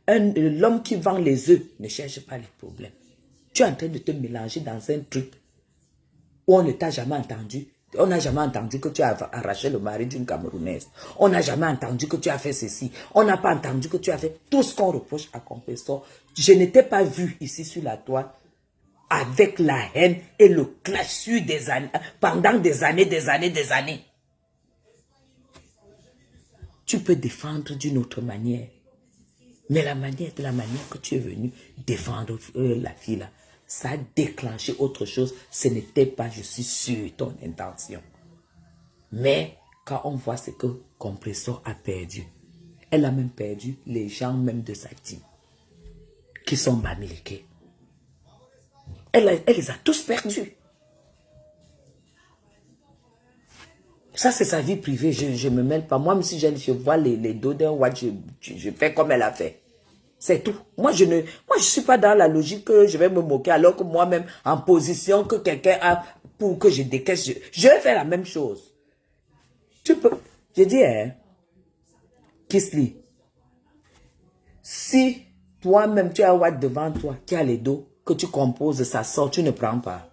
l'homme qui vend les œufs ne cherche pas les problèmes. Tu es en train de te mélanger dans un truc où on ne t'a jamais entendu. On n'a jamais entendu que tu as arraché le mari d'une Camerounaise. On n'a jamais entendu que tu as fait ceci. On n'a pas entendu que tu as fait tout ce qu'on reproche à Compressor. Je n'étais pas vu ici sur la toile avec la haine et le clash sur des années, pendant des années. Tu peux défendre d'une autre manière. Mais la manière que tu es venu défendre la fille là, ça a déclenché autre chose. Ce n'était pas, je suis sûr, ton intention. Mais quand on voit ce que Compressor a perdu, elle a même perdu les gens même de sa team, qui sont Bamileke. Elle les a tous perdus. Ça, c'est sa vie privée. Je ne me mêle pas. Moi, même si je vois les dos d'un Watt, je fais comme elle a fait. C'est tout. Moi, je suis pas dans la logique que je vais me moquer alors que moi-même, en position que quelqu'un a pour que je décaisse, je vais faire la même chose. Tu peux. Je dis, hein, Kisly, si toi-même, tu as un Watt devant toi, qui a les dos, que tu composes, ça sort, tu ne prends pas.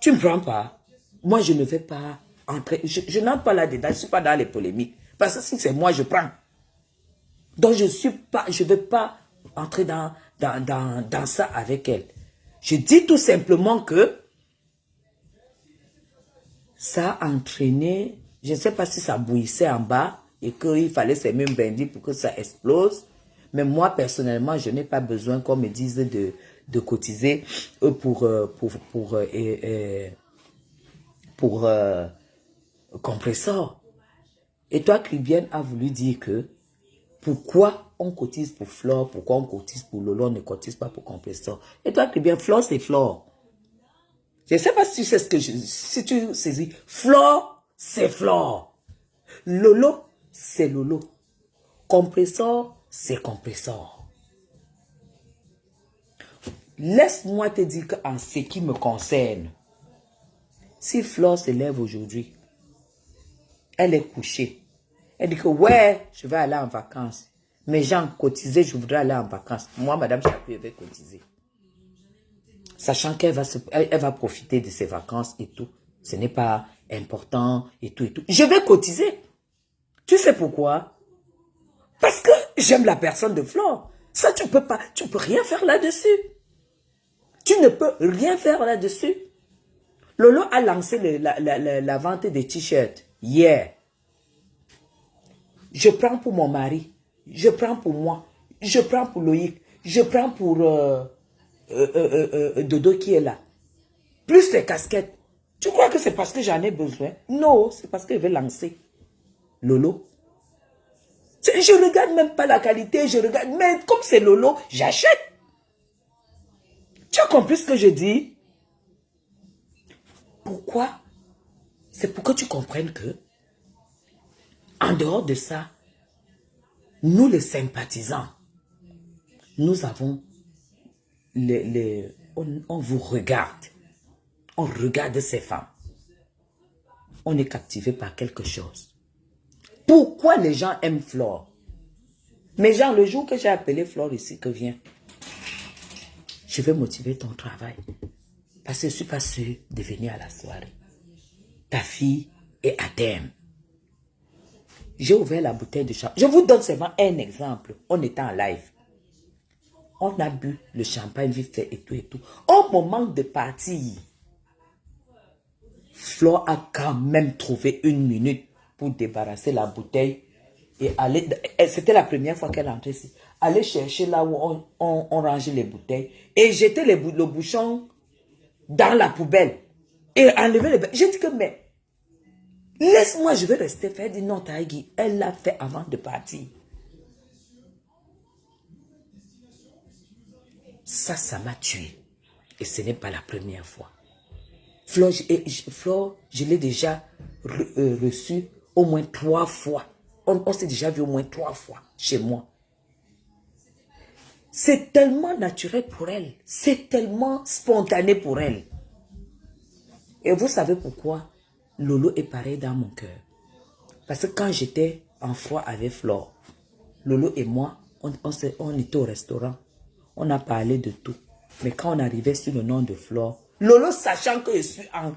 Tu ne prends pas. Moi, je ne vais pas entrer. Je n'entre pas là-dedans. Je ne suis pas dans les polémiques. Parce que si c'est moi, je prends. Donc, je ne vais pas entrer dans ça avec elle. Je dis tout simplement que ça a entraîné, je ne sais pas si ça bouillissait en bas et qu'il fallait ces mêmes bandits pour que ça explose. Mais moi, personnellement, je n'ai pas besoin qu'on me dise de cotiser pour Compressor. Et toi, Caribbean a voulu dire que pourquoi on cotise pour Flore, pourquoi on cotise pour Lolo, on ne cotise pas pour Compressor. Et toi, Caribbean, Flore, c'est Flore. Je ne sais pas si tu sais ce que si tu saisis. Flore, c'est Flore. Lolo, c'est Lolo. Compressor, c'est Compressor. Laisse-moi te dire qu'en ce qui me concerne, si Flore se lève aujourd'hui, elle est couchée. Elle dit que ouais, je vais aller en vacances. Mes gens cotisaient, je voudrais aller en vacances. Moi, Madame Chapuis, je vais cotiser. Sachant qu'elle va profiter de ses vacances et tout. Ce n'est pas important et tout et tout. Je vais cotiser. Tu sais pourquoi? Parce que j'aime la personne de Flore. Ça, tu peux rien faire là-dessus. Tu ne peux rien faire là-dessus. Lolo a lancé la vente des t-shirts hier. Je prends pour mon mari. Je prends pour moi. Je prends pour Loïc. Je prends pour Dodo qui est là. Plus les casquettes. Tu crois que c'est parce que j'en ai besoin? Non, c'est parce que je vais lancer Lolo. Je ne regarde même pas la qualité. Je regarde, mais comme c'est Lolo, j'achète. Tu as compris ce que je dis? Pourquoi? C'est pour que tu comprennes que, en dehors de ça, nous les sympathisants, nous avons, on vous regarde. On regarde ces femmes. on est captivé par quelque chose. Pourquoi les gens aiment Flore? Mais genre, le jour que j'ai appelé Flore ici, que vient, je vais motiver ton travail. Parce que je ne suis pas sûre de venir à la soirée. Ta fille est à terme. J'ai ouvert la bouteille de champagne. Je vous donne seulement un exemple. On était en live. On a bu le champagne vite fait et tout et tout. Au moment de partir, Flore a quand même trouvé 1 minute pour débarrasser la bouteille et aller. C'était la première fois qu'elle entrait ici. Aller chercher là où on rangeait les bouteilles et jeter le bouchon dans la poubelle et enlever les bouteilles. J'ai dit que mais laisse-moi, je vais rester faire. Elle dit non, Taïgui, elle l'a fait avant de partir. Ça m'a tué. Et ce n'est pas la première fois. Flore, je l'ai déjà reçu au moins 3 fois. On s'est déjà vu au moins 3 fois chez moi. C'est tellement naturel pour elle. C'est tellement spontané pour elle. Et vous savez pourquoi Lolo est pareil dans mon cœur? Parce que quand j'étais en froid avec Flore, Lolo et moi, on était au restaurant. On a parlé de tout. Mais quand on arrivait sur le nom de Flore, Lolo, sachant que je suis en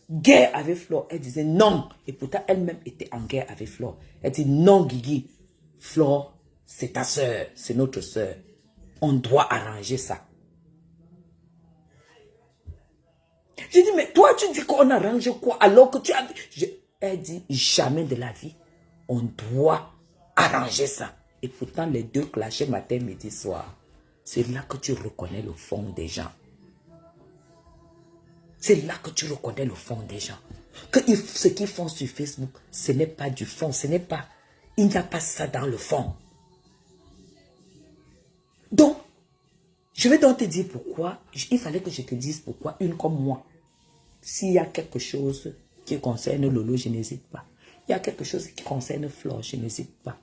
guerre avec Flore, elle disait non. Et pourtant, elle-même était en guerre avec Flore. Elle dit non, Guigui. Flore, c'est ta soeur, c'est notre soeur. On doit arranger ça. J'ai dit, mais toi, tu dis qu'on arrange quoi alors que tu as... Elle dit, jamais de la vie, on doit arranger ça. Et pourtant, les deux clashaient matin, midi, soir. C'est là que tu reconnais le fond des gens. C'est là que tu reconnais le fond des gens. Que ce qu'ils font sur Facebook, ce n'est pas du fond, ce n'est pas... Il n'y a pas ça dans le fond. Donc, je vais donc te dire pourquoi. Il fallait que je te dise pourquoi une comme moi. S'il y a quelque chose qui concerne Lolo, je n'hésite pas. Il y a quelque chose qui concerne Flore, je n'hésite pas.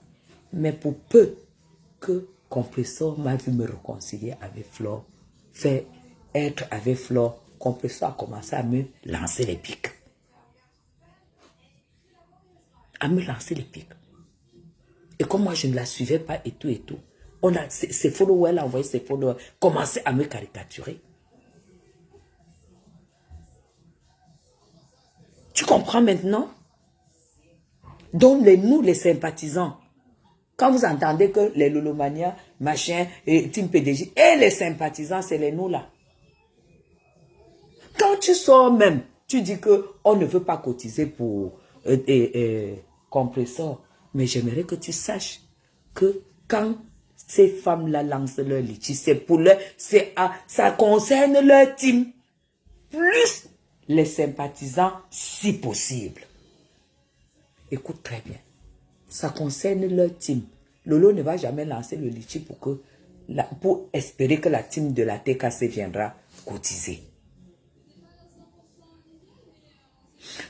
Mais pour peu que Compressor m'a vu me réconcilier avec Flore, faire être avec Flore, Compressor a commencé à me lancer les pics. À me lancer les pics. Et comme moi, je ne la suivais pas et tout et tout, ses followers, elle a envoyé ses followers, commençaient à me caricaturer. Tu comprends maintenant? Donc, nous, les sympathisants, quand vous entendez que les Lolomania, machin, et Team PDG, et les sympathisants, c'est les nous là. Quand tu sors même, tu dis qu'on ne veut pas cotiser pour Compressor. Mais j'aimerais que tu saches que quand ces femmes-là lancent leur litige, c'est pour leur, ça concerne leur team. Plus les sympathisants, si possible. Écoute très bien. Ça concerne leur team. Lolo ne va jamais lancer le litige pour espérer que la team de la TKC viendra cotiser.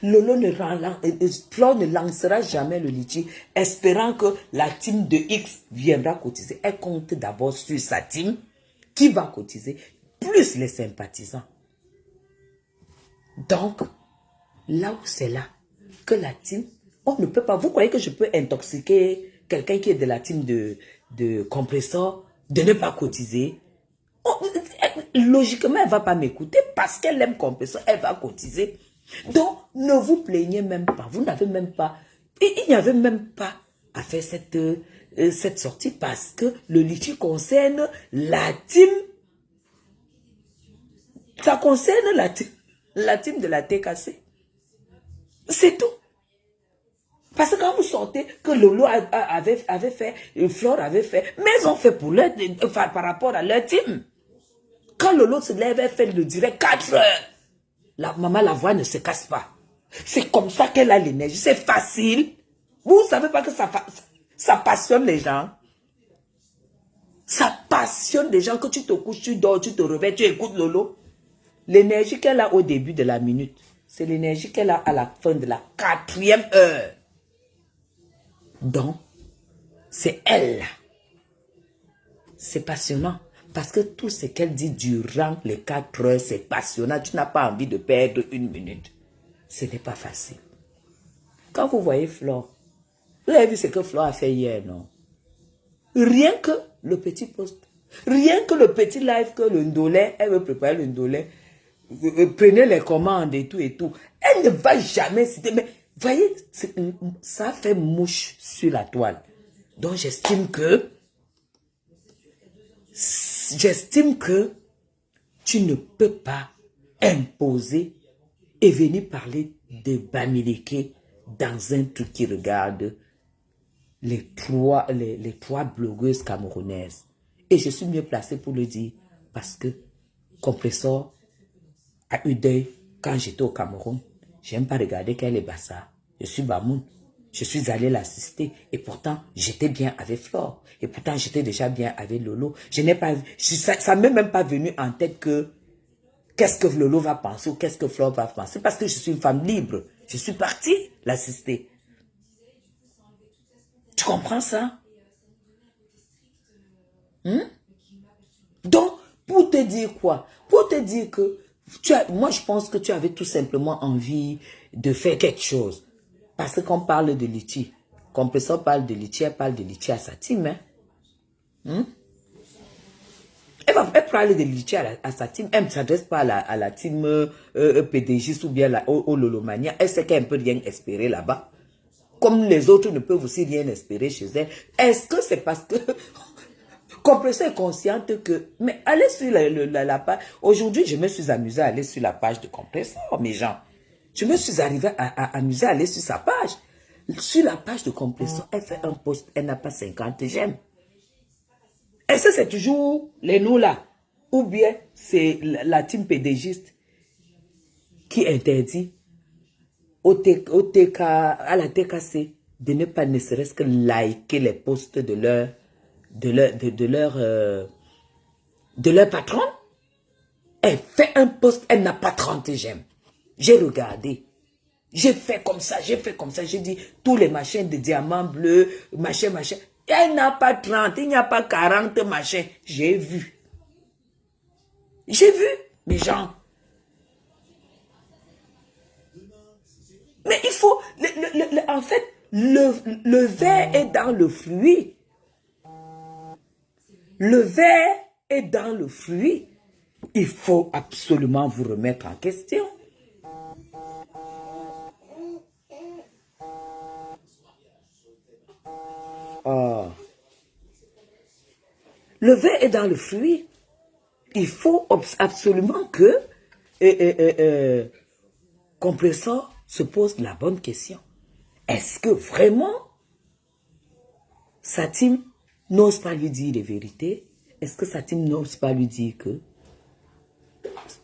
Flore ne lancera jamais le litige espérant que la team de X viendra cotiser. Elle compte d'abord sur sa team qui va cotiser, plus les sympathisants. Donc, là où c'est là que la team, on ne peut pas. Vous croyez que je peux intoxiquer quelqu'un qui est de la team de Compressor de ne pas cotiser? Logiquement, elle ne va pas m'écouter parce qu'elle aime Compressor, elle va cotiser. Donc, ne vous plaignez même pas. Vous n'avez même pas... Il n'y avait même pas à faire cette sortie parce que le litige concerne la team. Ça concerne la team de la TKC. C'est tout. Parce que quand vous sortez que Lolo avait fait, Flore avait fait, mais ils ont fait pour par rapport à leur team. Quand Lolo se lève, elle fait le direct 4 heures. Maman, la voix ne se casse pas. C'est comme ça qu'elle a l'énergie. C'est facile. Vous ne savez pas que ça passionne les gens. Ça passionne les gens que tu te couches, tu dors, tu te réveilles, tu écoutes Lolo. L'énergie qu'elle a au début de la minute, c'est l'énergie qu'elle a à la fin de la 4e heure. Donc, c'est elle. C'est passionnant. Parce que tout ce qu'elle dit durant les 4 heures, c'est passionnant. Tu n'as pas envie de perdre 1 minute. Ce n'est pas facile. Quand vous voyez Flore, vous avez vu ce que Flore a fait hier, non? Rien que le petit post, rien que le petit live que le Ndolé, elle veut préparer le Ndolé, prenez les commandes et tout et tout. Elle ne va jamais citer, mais voyez, ça fait mouche sur la toile. Donc j'estime que tu ne peux pas imposer et venir parler de Bamileke dans un truc qui regarde les trois blogueuses camerounaises. Et je suis mieux placée pour le dire parce que Compressor a eu deuil quand j'étais au Cameroun. J'aime pas regarder qu'elle est bassa. Je suis Bamoun. Je suis allée l'assister et pourtant j'étais bien avec Flore. Et pourtant j'étais déjà bien avec Lolo. Je n'ai pas, ça m'est même pas venu en tête que qu'est-ce que Lolo va penser ou qu'est-ce que Flore va penser parce que je suis une femme libre. Je suis partie l'assister. Tu comprends ça? Donc, pour te dire quoi? Pour te dire que moi je pense que tu avais tout simplement envie de faire quelque chose. Parce qu'on parle de Litchi. Compressor parle de Litchi, elle parle de Litchi à sa team. Hein? Elle parle de Litchi à sa team. Elle ne s'adresse pas à la team PDG ou bien au Lolomania. Elle sait qu'elle ne peut rien espérer là-bas. Comme les autres ne peuvent aussi rien espérer chez elle. Est-ce que c'est parce que Compressor est consciente que... Mais allez sur la page... Aujourd'hui, je me suis amusée à aller sur la page de Compressor, mes gens. Je me suis arrivée à amuser à aller sur sa page. Sur la page de Compressor, elle fait un post, elle n'a pas 50 j'aime. Est-ce que c'est toujours les nous là? Ou bien c'est la team pédégiste qui interdit à la TKC de ne pas ne serait-ce que liker les posts de leur patron? Elle fait un post, elle n'a pas 30 j'aime. J'ai regardé. J'ai fait comme ça, j'ai dit tous les machins de diamants bleus, machin. Elle n'a pas 30, il n'y a pas 40 machins. J'ai vu. J'ai vu, mes gens. Mais il faut, en fait, le verre est dans le fruit. Le verre est dans le fruit. Il faut absolument vous remettre en question. Oh. Le verre est dans le fruit. Il faut absolument que Compressor se pose la bonne question. Est-ce que vraiment sa team n'ose pas lui dire les vérités? Est-ce que sa team n'ose pas lui dire que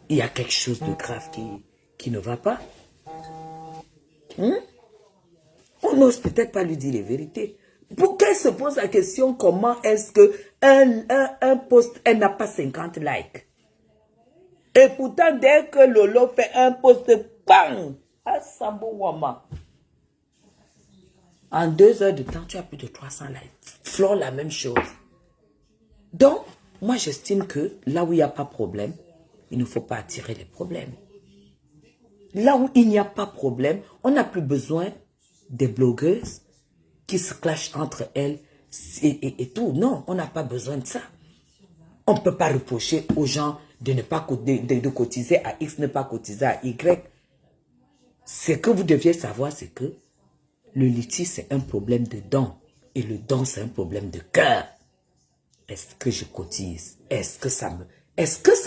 il y a quelque chose de grave qui ne va pas? On n'ose peut-être pas lui dire les vérités. Pour qu'elle se pose la question, comment est-ce que un post, elle n'a pas 50 likes? Et pourtant, dès que Lolo fait un post, bang! À Sambo Wama. En 2 heures de temps, tu as plus de 300 likes. Flore, la même chose. Donc, moi, j'estime que là où il n'y a pas de problème, il ne faut pas attirer les problèmes. Là où il n'y a pas de problème, on n'a plus besoin des blogueuses qui se clashent entre elles et tout. Non, on n'a pas besoin de ça. On ne peut pas reprocher aux gens de ne pas de cotiser à X, ne pas cotiser à Y. Ce que vous deviez savoir, c'est que le litige, c'est un problème de don. Et le don, c'est un problème de cœur. Est-ce que je cotise? Est-ce que ça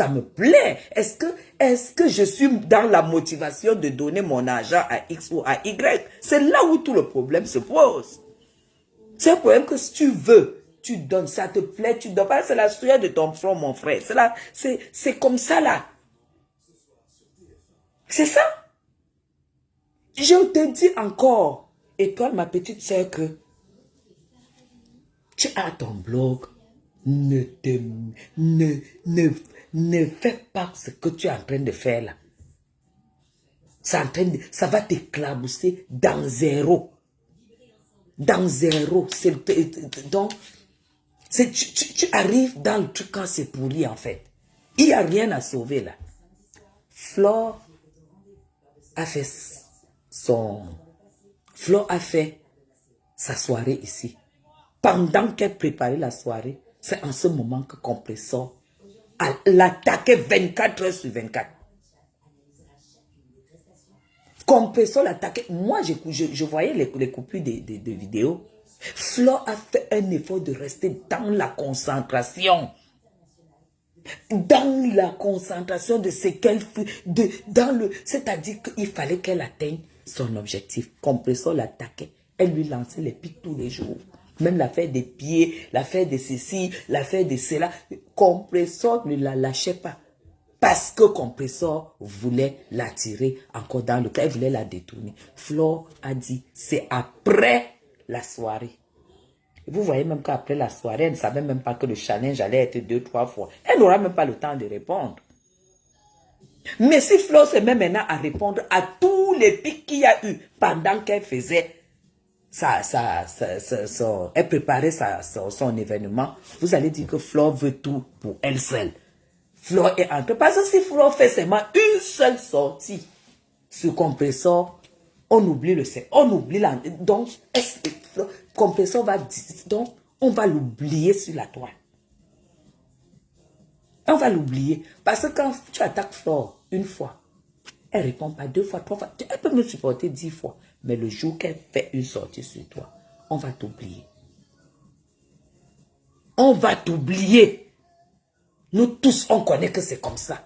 me plaît? Est-ce que je suis dans la motivation de donner mon argent à X ou à Y? C'est là où tout le problème se pose. C'est un problème que si tu veux, tu donnes. Ça te plaît, tu donnes. C'est la sueur de ton front, mon frère. C'est comme ça là. C'est ça. Je te dis encore, et toi, ma petite soeur, que tu as ton blog. Ne fais pas ce que tu es en train de faire là. Ça va t'éclabousser dans zéro. Dans zéro. Donc, tu arrives dans le truc quand c'est pourri en fait. Il n'y a rien à sauver là. Flore a fait son Flo a fait sa soirée ici. Pendant qu'elle préparait la soirée, c'est en ce moment que Compressor l'attaquait 24 heures sur 24. Compressor l'attaquait. Moi, je voyais les coupures de vidéos. Flo a fait un effort de rester dans la concentration. Dans la concentration de ce qu'elle fait. C'est-à-dire qu'il fallait qu'elle atteigne son objectif. Compressor l'attaquait. Elle lui lançait les pics tous les jours. Même l'affaire des pieds, l'affaire de ceci, l'affaire de cela. Compressor ne la lâchait pas. Parce que Compressor voulait l'attirer encore dans le cas. Elle voulait la détourner. Flo a dit, c'est après la soirée. Vous voyez même qu'après la soirée, elle ne savait même pas que le challenge allait être 2-3 fois. Elle n'aura même pas le temps de répondre. Mais si Flo se met maintenant à répondre à tous les pics qu'il y a eu pendant qu'elle faisait elle préparait son événement, vous allez dire que Flo veut tout pour elle seule. Flo est entre. Parce que si Flo fait seulement une seule sortie sur Compressor, on oublie le sexe, on oublie la... Donc, Compressor va... Donc, on va l'oublier sur la toile. On va l'oublier. Parce que quand tu attaques Flo une fois, elle ne répond pas 2 fois, 3 fois. Elle peut me supporter 10 fois. Mais le jour qu'elle fait une sortie sur toi, on va t'oublier. On va t'oublier. Nous tous, on connaît que c'est comme ça.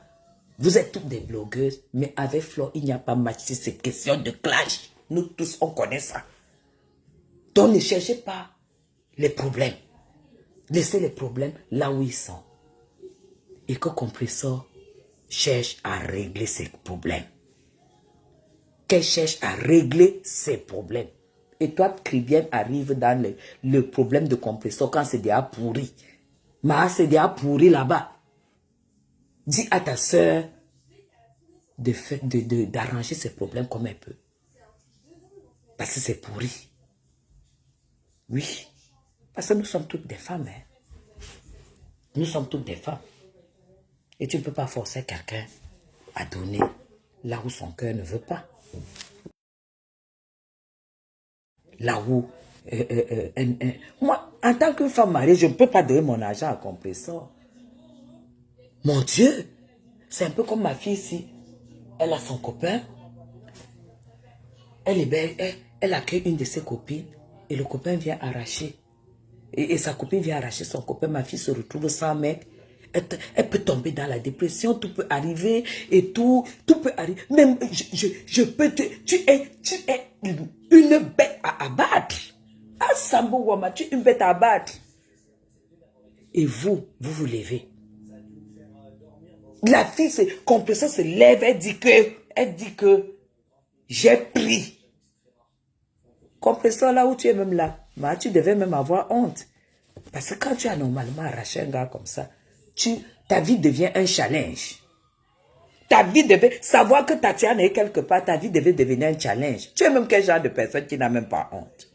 Vous êtes toutes des blogueuses, mais avec Flo, il n'y a pas match. C'est question de clash. Nous tous, on connaît ça. Donc, ne cherchez pas les problèmes. Laissez les problèmes là où ils sont. Et que Compressor cherche à régler ses problèmes. Qu'elle cherche à régler ses problèmes. Et toi, Cribienne arrive dans le problème de Compressor quand c'est déjà pourri. Mais c'est déjà pourri là-bas. Dis à ta soeur d'arranger ses problèmes comme elle peut. Parce que c'est pourri. Oui. Parce que nous sommes toutes des femmes. Hein. Nous sommes toutes des femmes. Et tu ne peux pas forcer quelqu'un à donner là où son cœur ne veut pas. Là où... moi, en tant que femme mariée, je ne peux pas donner mon argent à Compressor. Mon Dieu! C'est un peu comme ma fille ici. Elle a son copain. Elle est belle. Elle accueille une de ses copines. Et le copain vient arracher. Et sa copine vient arracher son copain. Ma fille se retrouve sans mec. Elle peut tomber dans la dépression. Tout peut arriver. Et tout peut arriver. Même, je peux te... Tu es une bête à abattre. Ah, Sambo Wama, tu es une bête à abattre. Et vous levez. La fille, Compressor se lève, elle dit que j'ai pris. Compressor, là où tu es même là, tu devais même avoir honte. Parce que quand tu as normalement arraché un gars comme ça, ta vie devient un challenge. Ta vie devait, savoir que Tatiana est quelque part, ta vie devait devenir un challenge. Tu es même quel genre de personne qui n'a même pas honte?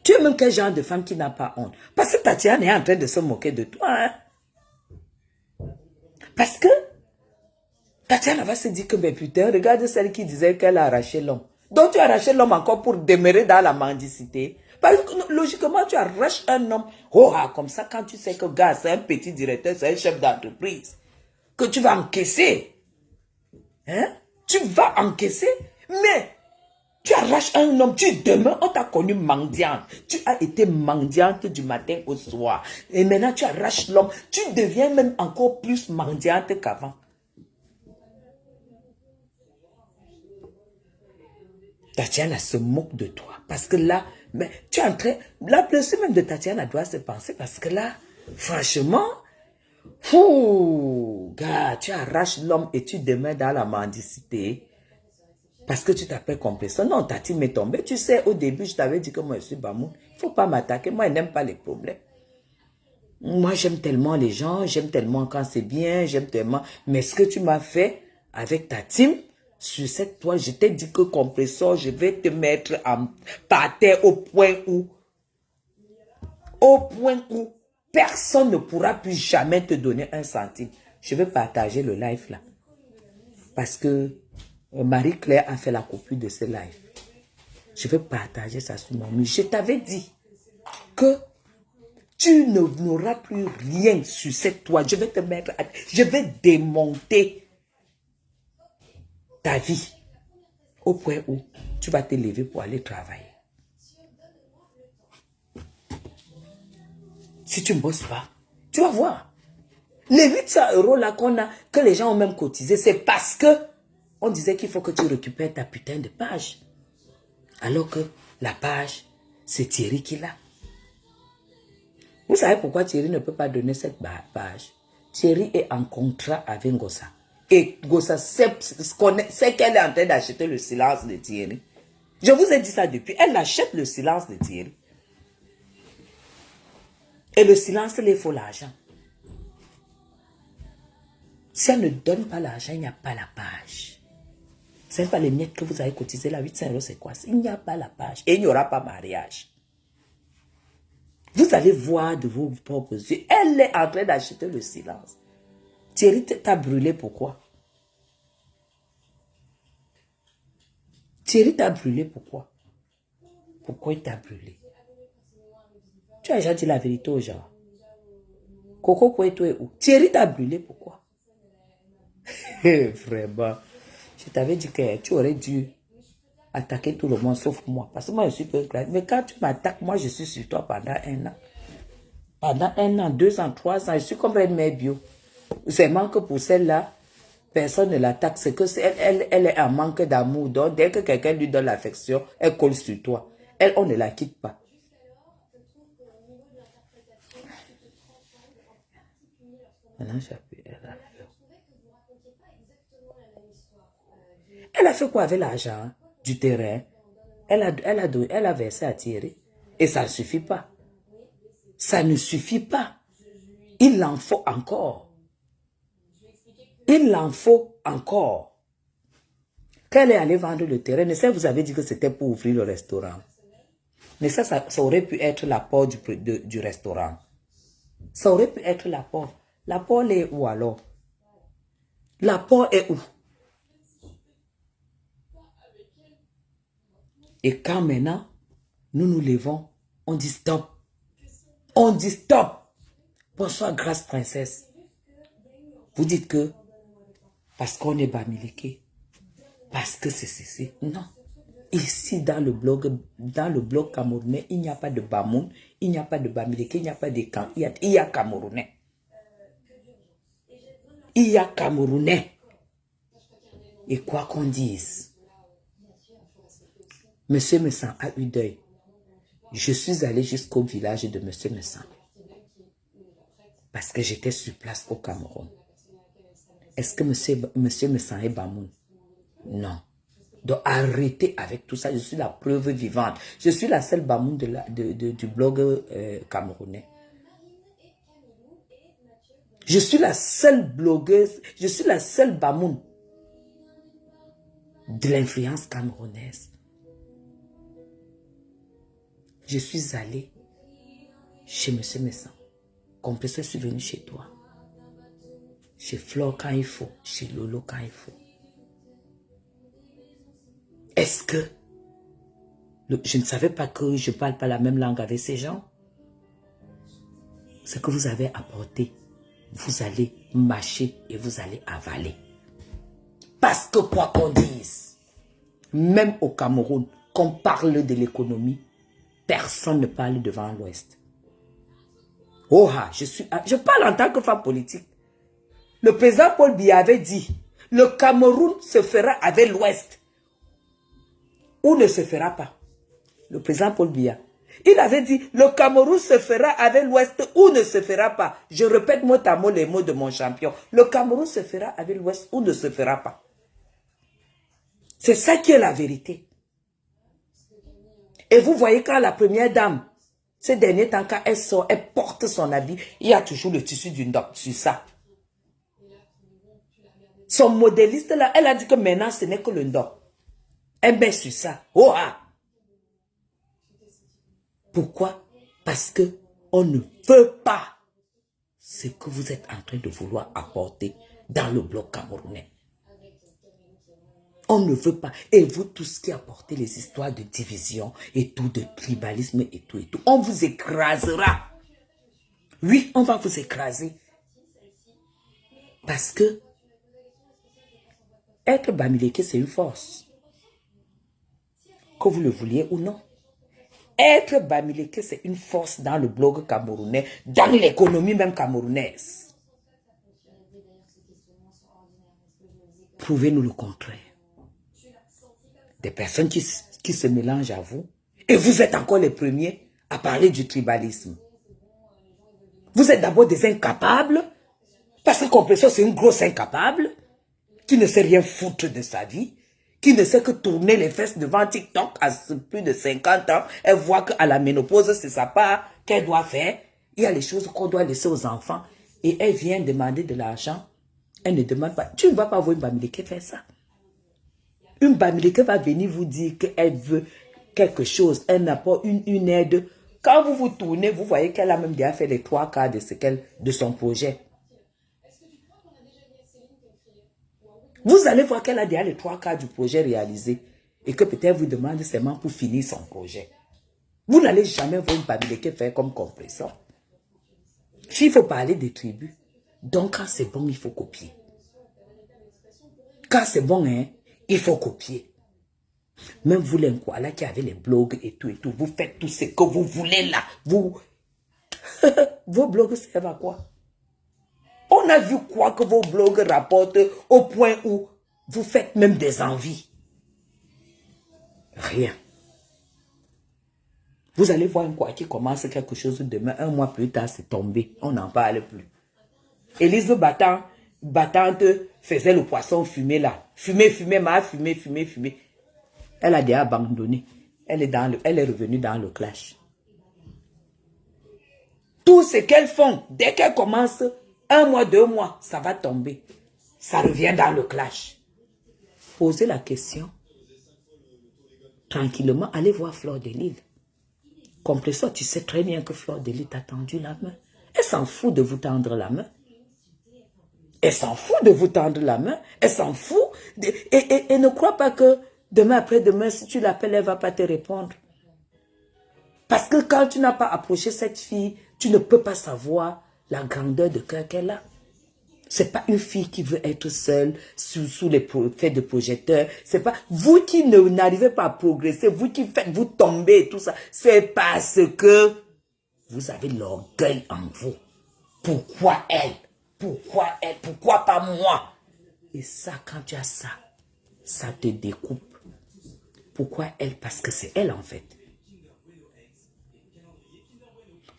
Tu es même quel genre de femme qui n'a pas honte? Parce que Tatiana est en train de se moquer de toi. Hein? Parce que Tatiana va se dire que, mais putain, regarde celle qui disait qu'elle a arraché l'homme. Donc tu as arraché l'homme encore pour demeurer dans la mendicité. Parce que logiquement, tu arraches un homme. Oh, comme ça, quand tu sais que gars, c'est un petit directeur, c'est un chef d'entreprise, que tu vas encaisser. Hein? Tu vas encaisser, mais tu arraches un homme, tu demeures, on t'a connu mendiante. Tu as été mendiante du matin au soir. Et maintenant, tu arraches l'homme. Tu deviens même encore plus mendiante qu'avant. Tatiana se moque de toi. Parce que là, mais tu es en train... La blessure même de Tatiana doit se penser. Parce que là, franchement, gars, tu arraches l'homme et tu demeures dans la mendicité. Parce que tu t'appelles Compressor. Non, Tati m'est tombée. Tu sais, au début, je t'avais dit que moi, je suis Bamou. Il ne faut pas m'attaquer. Moi, je n'aime pas les problèmes. Moi, j'aime tellement les gens. J'aime tellement quand c'est bien. J'aime tellement... Mais ce que tu m'as fait avec ta team... Sur cette toile, je t'ai dit que Compressor, je vais te mettre par terre au point où personne ne pourra plus jamais te donner un centime. Je vais partager le live là. parce que Marie-Claire a fait la copie de ce live. Je vais partager ça sur mon mur. Je t'avais dit que tu n'auras plus rien sur cette toile. Je vais te mettre, je vais démonter ta vie au point où tu vas te lever pour aller travailler. Si tu ne bosses pas, tu vas voir. Les 800 € là qu'on a, que les gens ont même cotisé, c'est parce que on disait qu'il faut que tu récupères ta putain de page. Alors que la page, c'est Thierry qui l'a. Vous savez pourquoi Thierry ne peut pas donner cette page? Thierry est en contrat avec Gossa. Et Gossa sait qu'elle est en train d'acheter le silence de Thierry. Je vous ai dit ça depuis. Elle achète le silence de Thierry. Et le silence, il faut l'argent. Si elle ne donne pas l'argent, il n'y a pas la page. Ce n'est pas les miettes que vous avez cotisées là, 800 €, c'est quoi? Il n'y a pas la page. Et il n'y aura pas mariage. Vous allez voir de vos propres yeux. Elle est en train d'acheter le silence. Thierry t'a brûlé, pourquoi? Thierry t'a brûlé, pourquoi? Pourquoi il t'a brûlé? Tu as déjà dit la vérité aux gens. Coco Koueto est où? Thierry t'a brûlé, pourquoi? Vraiment. Je t'avais dit que tu aurais dû attaquer tout le monde sauf moi. Parce que moi, je suis peu clair. Mais quand tu m'attaques, moi, je suis sur toi pendant 1 an. Pendant 1 an, 2 ans, 3 ans, je suis comme une mère bio. C'est manque pour celle-là. Personne ne l'attaque. C'est que elle est en manque d'amour. Donc, dès que quelqu'un lui donne l'affection, elle colle sur toi. Elle, on ne la quitte pas. Maintenant, j'appuie. Elle a fait quoi avec l'argent du terrain? Elle a versé à Thierry. Et ça ne suffit pas. Ça ne suffit pas. Il en faut encore. Il en faut encore. Quand elle est allée vendre le terrain, mais ça, vous avez dit que c'était pour ouvrir le restaurant. Mais ça aurait pu être l'apport du restaurant. Ça aurait pu être l'apport. L'apport est où alors? L'apport est où? Et quand maintenant, nous nous levons, on dit stop. On dit stop. Bonsoir, grâce princesse. Vous dites que parce qu'on est Bamileke, parce que c'est. Non. Ici, dans le blog camerounais, il n'y a pas de Bamoun, il n'y a pas de Bamileke, il n'y a pas de camp. Il y a Camerounais. Il y a Camerounais. Et quoi qu'on dise, Monsieur Messan a eu deuil. Je suis allé jusqu'au village de Monsieur Messan. Parce que j'étais sur place au Cameroun. Est-ce que Monsieur Messan est Bamoun? Non. Donc arrêtez avec tout ça. Je suis la preuve vivante. Je suis la seule Bamoun du blog camerounais. Je suis la seule blogueuse. Je suis la seule Bamoun de l'influence camerounaise. Je suis allée chez Monsieur Messan. Compresseur, je suis venu chez toi. Chez Flore quand il faut. Chez Lolo quand il faut. Est-ce que je ne savais pas que je ne parle pas la même langue avec ces gens? Ce que vous avez apporté, vous allez mâcher et vous allez avaler. Parce que quoi qu'on dise, même au Cameroun, qu'on parle de l'économie, personne ne parle devant l'Ouest. Oh, je parle en tant que femme politique. Le président Paul Biya avait dit, le Cameroun se fera avec l'Ouest. Ou ne se fera pas. Le président Paul Biya. Il avait dit, le Cameroun se fera avec l'Ouest ou ne se fera pas. Je répète mot à mot les mots de mon champion. Le Cameroun se fera avec l'Ouest ou ne se fera pas. C'est ça qui est la vérité. Et vous voyez quand la première dame, ces derniers temps, quand elle sort, elle porte son habit, il y a toujours le tissu d'une dame sur ça. Son modéliste là, elle a dit que maintenant ce n'est que le ndok. Elle met sur ça. Oh ah! Pourquoi? Parce que on ne veut pas ce que vous êtes en train de vouloir apporter dans le bloc camerounais. On ne veut pas. Et vous, tous qui apportez les histoires de division et tout, de tribalisme et tout, on vous écrasera. Oui, on va vous écraser. Parce que être Bamileke, c'est une force. Que vous le vouliez ou non. Être Bamileke, c'est une force dans le blog camerounais, dans l'économie même camerounaise. Prouvez-nous le contraire. Des personnes qui se mélangent à vous. Et vous êtes encore les premiers à parler du tribalisme. Vous êtes d'abord des incapables. Parce que Compression, c'est une grosse incapable. Qui ne sait rien foutre de sa vie. Qui ne sait que tourner les fesses devant TikTok à plus de 50 ans. Elle voit qu'à la ménopause, c'est sa part qu'elle doit faire. Il y a les choses qu'on doit laisser aux enfants. Et elle vient demander de l'argent. Elle ne demande pas. Tu ne vas pas voir une Bamileke faire ça. Une Bamileke va venir vous dire qu'elle veut quelque chose. Elle n'a pas une aide. Quand vous vous tournez, vous voyez qu'elle a même déjà fait les 3/4 de son projet. Vous allez voir qu'elle a déjà les 3/4 du projet réalisé. Et que peut-être vous demande seulement pour finir son projet. Vous n'allez jamais voir une Bamileke faire comme Compression. S'il faut parler des tribus, donc quand c'est bon, il faut copier. Quand c'est bon, hein, il faut copier. Même vous, les Nkwala qui avez les blogs et tout, vous faites tout ce que vous voulez là. Vos blogs servent à quoi? On a vu quoi que vos blogs rapportent au point où vous faites même des envies. Rien. Vous allez voir un quoi qui commence quelque chose demain, un mois plus tard, c'est tombé. On n'en parle plus. Élise Battante faisait le poisson fumé là. Fumé, fumé. Elle a déjà abandonné. Elle est revenue dans le clash. Tout ce qu'elles font, dès qu'elles commencent, 1 mois, 2 mois, ça va tomber. Ça revient dans le clash. Posez la question. Tranquillement, allez voir Fleur de Lille. Compression, tu sais très bien que Fleur de Lille t'a tendu la main. Elle s'en fout de vous tendre la main. Elle s'en fout de vous tendre la main. Elle s'en fout. Et ne crois pas que demain après-demain, si tu l'appelles, elle ne va pas te répondre. Parce que quand tu n'as pas approché cette fille, tu ne peux pas savoir la grandeur de cœur qu'elle a. C'est pas une fille qui veut être seule sous les faits de projecteurs. C'est pas vous qui n'arrivez pas à progresser, vous qui faites vous tomber et tout ça. C'est parce que vous avez l'orgueil en vous. Pourquoi elle? Pourquoi elle? Pourquoi pas moi? Et ça, quand tu as ça, ça te découpe. Pourquoi elle? Parce que c'est elle en fait.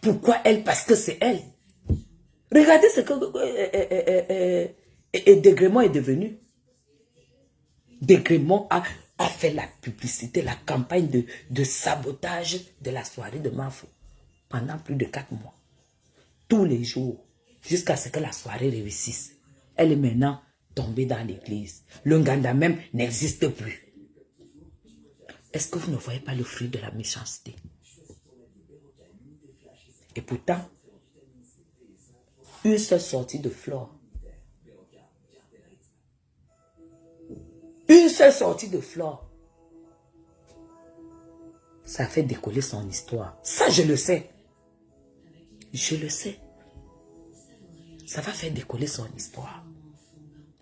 Pourquoi elle? Parce que c'est elle. Regardez ce que Degrémont est devenu. Degrémont a fait la publicité, la campagne de sabotage de la soirée de Mafo pendant plus de 4 mois. Tous les jours, jusqu'à ce que la soirée réussisse. Elle est maintenant tombée dans l'église. Le Nganda même n'existe plus. Est-ce que vous ne voyez pas le fruit de la méchanceté? Et pourtant, une seule sortie de Flore. Une seule sortie de Flore. Ça fait décoller son histoire. Ça, je le sais. Je le sais. Ça va faire décoller son histoire.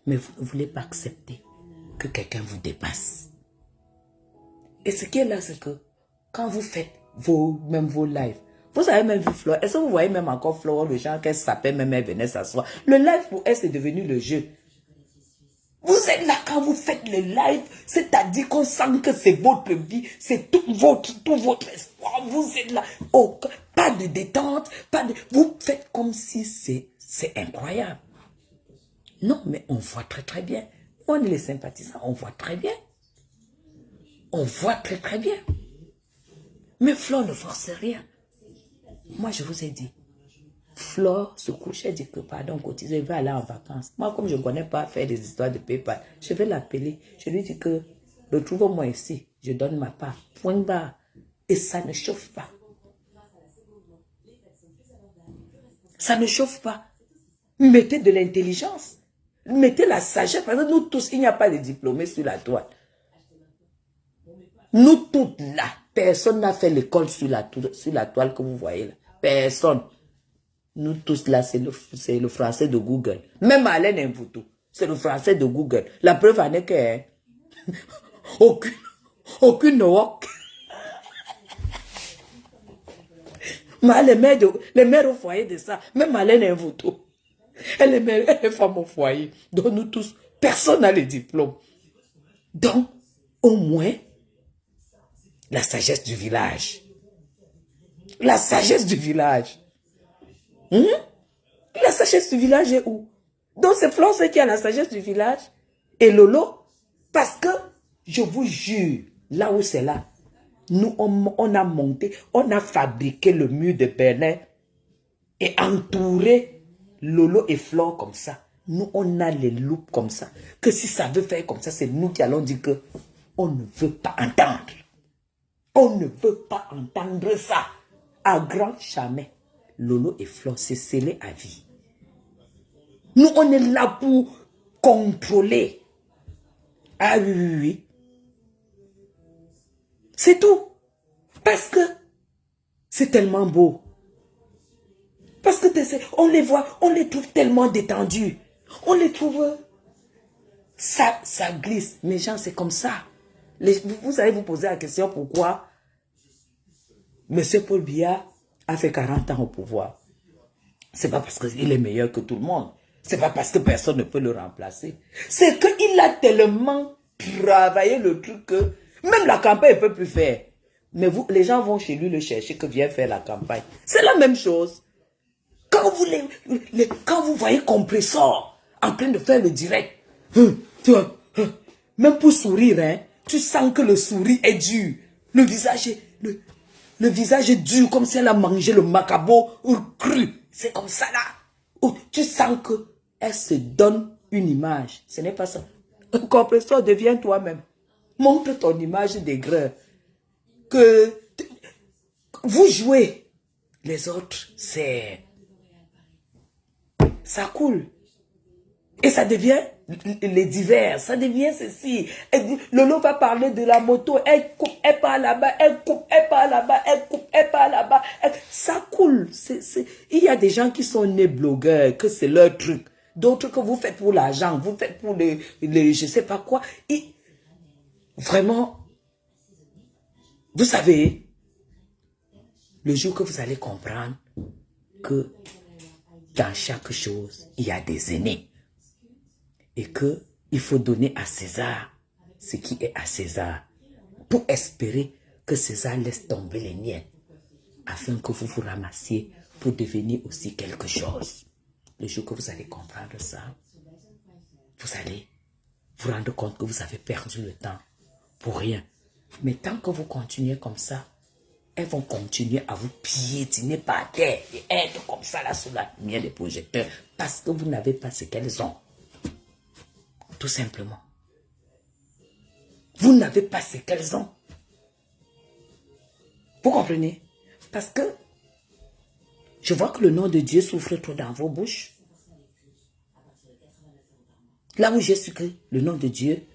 Mais vous ne voulez pas accepter que quelqu'un vous dépasse. Et ce qui est là, c'est que quand vous faites même vos lives, vous avez même vu Flore. Est-ce que vous voyez même encore Flore, le genre qu'elle s'appelle, même elle venait s'asseoir. Le live pour elle, c'est devenu le jeu. Vous êtes là quand vous faites le live, c'est-à-dire qu'on sent que c'est votre vie, c'est tout votre espoir. Vous êtes là. Oh, pas de détente, vous faites comme si c'est incroyable. Non, mais on voit très très bien. On est les sympathisants, on voit très bien. On voit très très bien. Mais Flore ne force rien. Moi, je vous ai dit, Flore se couchait, dit que pardon, cotiser, je vais aller en vacances. Moi, comme je ne connais pas faire des histoires de PayPal, je vais l'appeler. Je lui dis que retrouve-moi ici, je donne ma part. Point barre. Et ça ne chauffe pas. Ça ne chauffe pas. Mettez de l'intelligence. Mettez la sagesse. Parce que nous tous, il n'y a pas de diplômés sur la toile. Nous toutes là, personne n'a fait l'école sur la toile que vous voyez là. Personne. Nous tous là, c'est le français de Google. Même Alain Mvuto, c'est le français de Google. La preuve en est que aucune work. Mais les mères au foyer de ça, même Alain Mvuto, elle est femme au foyer. Donc nous tous, personne n'a le diplôme. Donc, au moins, la sagesse du village. La sagesse du village. La sagesse du village est où? Donc c'est Florence qui a la sagesse du village. Et Lolo, parce que, je vous jure, là où c'est là, nous, on a monté, on a fabriqué le mur de Berlin et entouré Lolo et Flore comme ça. Nous, on a les loupes comme ça. Que si ça veut faire comme ça, c'est nous qui allons dire que on ne veut pas entendre. On ne veut pas entendre ça. À grand jamais, Lolo et Flore, c'est scellé à vie. Nous, on est là pour contrôler. Ah oui, oui, oui. C'est tout. Parce que c'est tellement beau. Parce que on les voit, on les trouve tellement détendus. On les trouve... Ça glisse. Mes gens, c'est comme ça. Vous allez vous poser la question pourquoi M. Paul Biya a fait 40 ans au pouvoir. C'est pas parce qu'il est meilleur que tout le monde. C'est pas parce que personne ne peut le remplacer. C'est qu'il a tellement travaillé le truc que même la campagne ne peut plus faire. Mais les gens vont chez lui le chercher que vient faire la campagne. C'est la même chose. Quand vous voyez Compressor en train de faire le direct, tu vois, même pour sourire, hein, tu sens que le sourire est dur. Le visage est dur comme si elle a mangé le macabo cru. C'est comme ça là. Tu sens qu'elle se donne une image. Ce n'est pas ça. Un Compressor, deviens toi-même. Montre ton image d'aigreur. Que vous jouez. Les autres, c'est... Ça coule. Et ça devient les divers. Ça devient ceci. Lolo va parler de la moto. Elle coupe, elle part là-bas. Elle coupe, elle part là-bas. Elle coupe, elle part là-bas. Ça coule. Il y a des gens qui sont nés blogueurs, que c'est leur truc. D'autres que vous faites pour l'argent. Vous faites pour les je sais pas quoi. Et vraiment, vous savez, le jour que vous allez comprendre que dans chaque chose, il y a des aînés. Et qu'il faut donner à César ce qui est à César. Pour espérer que César laisse tomber les miens. Afin que vous vous ramassiez pour devenir aussi quelque chose. Le jour que vous allez comprendre ça, vous allez vous rendre compte que vous avez perdu le temps pour rien. Mais tant que vous continuez comme ça, elles vont continuer à vous piétiner par terre et être comme ça là sous la lumière des projecteurs parce que vous n'avez pas ce qu'elles ont. Tout simplement. Vous n'avez pas ce qu'elles ont. Vous comprenez? Parce que je vois que le nom de Dieu souffre trop dans vos bouches. Là où j'ai sucré le nom de Dieu,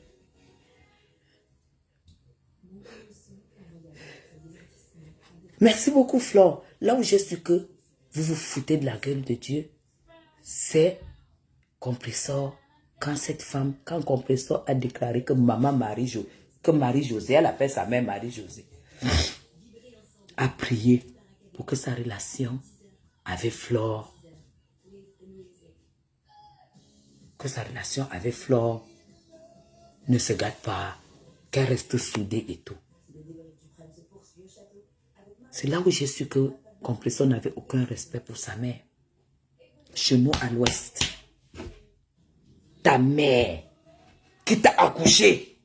merci beaucoup, Flore. Là où j'ai su que vous vous foutez de la gueule de Dieu, c'est Compressor. Quand Compressor a déclaré que Marie-Josée, elle appelle sa mère Marie-Josée, a prié pour que sa relation avec Flore, ne se gâte pas, qu'elle reste soudée et tout. C'est là où j'ai su que Compressor n'avait aucun respect pour sa mère. Chez nous à l'ouest, ta mère qui t'a accouché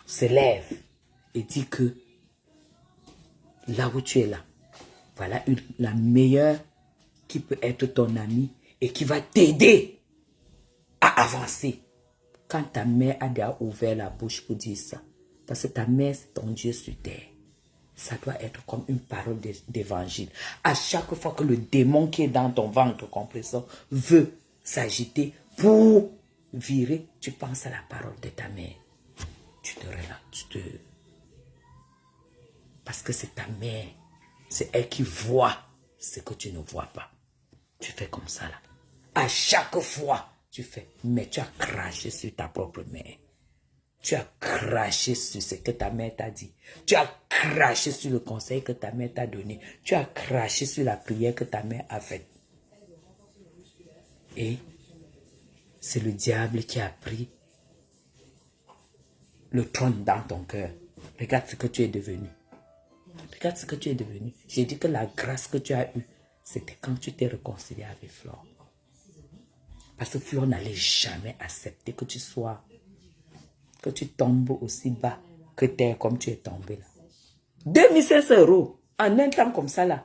se lève et dit que là où tu es là, voilà la meilleure qui peut être ton amie et qui va t'aider à avancer. Quand ta mère a déjà ouvert la bouche pour dire ça, parce que ta mère c'est ton Dieu sur terre, ça doit être comme une parole d'évangile. À chaque fois que le démon qui est dans ton ventre Compressor veut s'agiter pour virer, tu penses à la parole de ta mère. Tu te relaxes. Parce que c'est ta mère. C'est elle qui voit ce que tu ne vois pas. Tu fais comme ça là. À chaque fois, tu fais. Mais tu as craché sur ta propre mère. Tu as craché sur ce que ta mère t'a dit. Tu as craché sur le conseil que ta mère t'a donné. Tu as craché sur la prière que ta mère a faite. Et c'est le diable qui a pris le trône dans ton cœur. Regarde ce que tu es devenu. Regarde ce que tu es devenu. J'ai dit que la grâce que tu as eue, c'était quand tu t'es réconcilié avec Flore. Parce que Flore n'allait jamais accepter que tu sois, que tu tombes aussi bas que terre comme tu es tombé là. 2500 € en un temps comme ça là.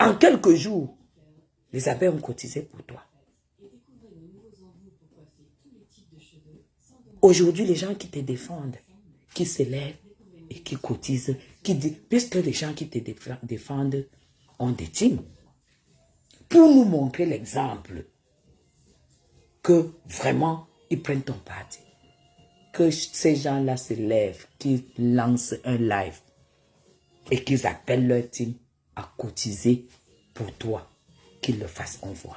En quelques jours, les abeilles ont cotisé pour toi. Aujourd'hui, les gens qui te défendent, qui se lèvent et qui cotisent, puisque les gens qui te défendent ont des teams, pour nous montrer l'exemple que vraiment, ils prennent ton parti. Que ces gens-là se lèvent, qu'ils lancent un live et qu'ils appellent leur team à cotiser pour toi, qu'ils le fassent, on voit.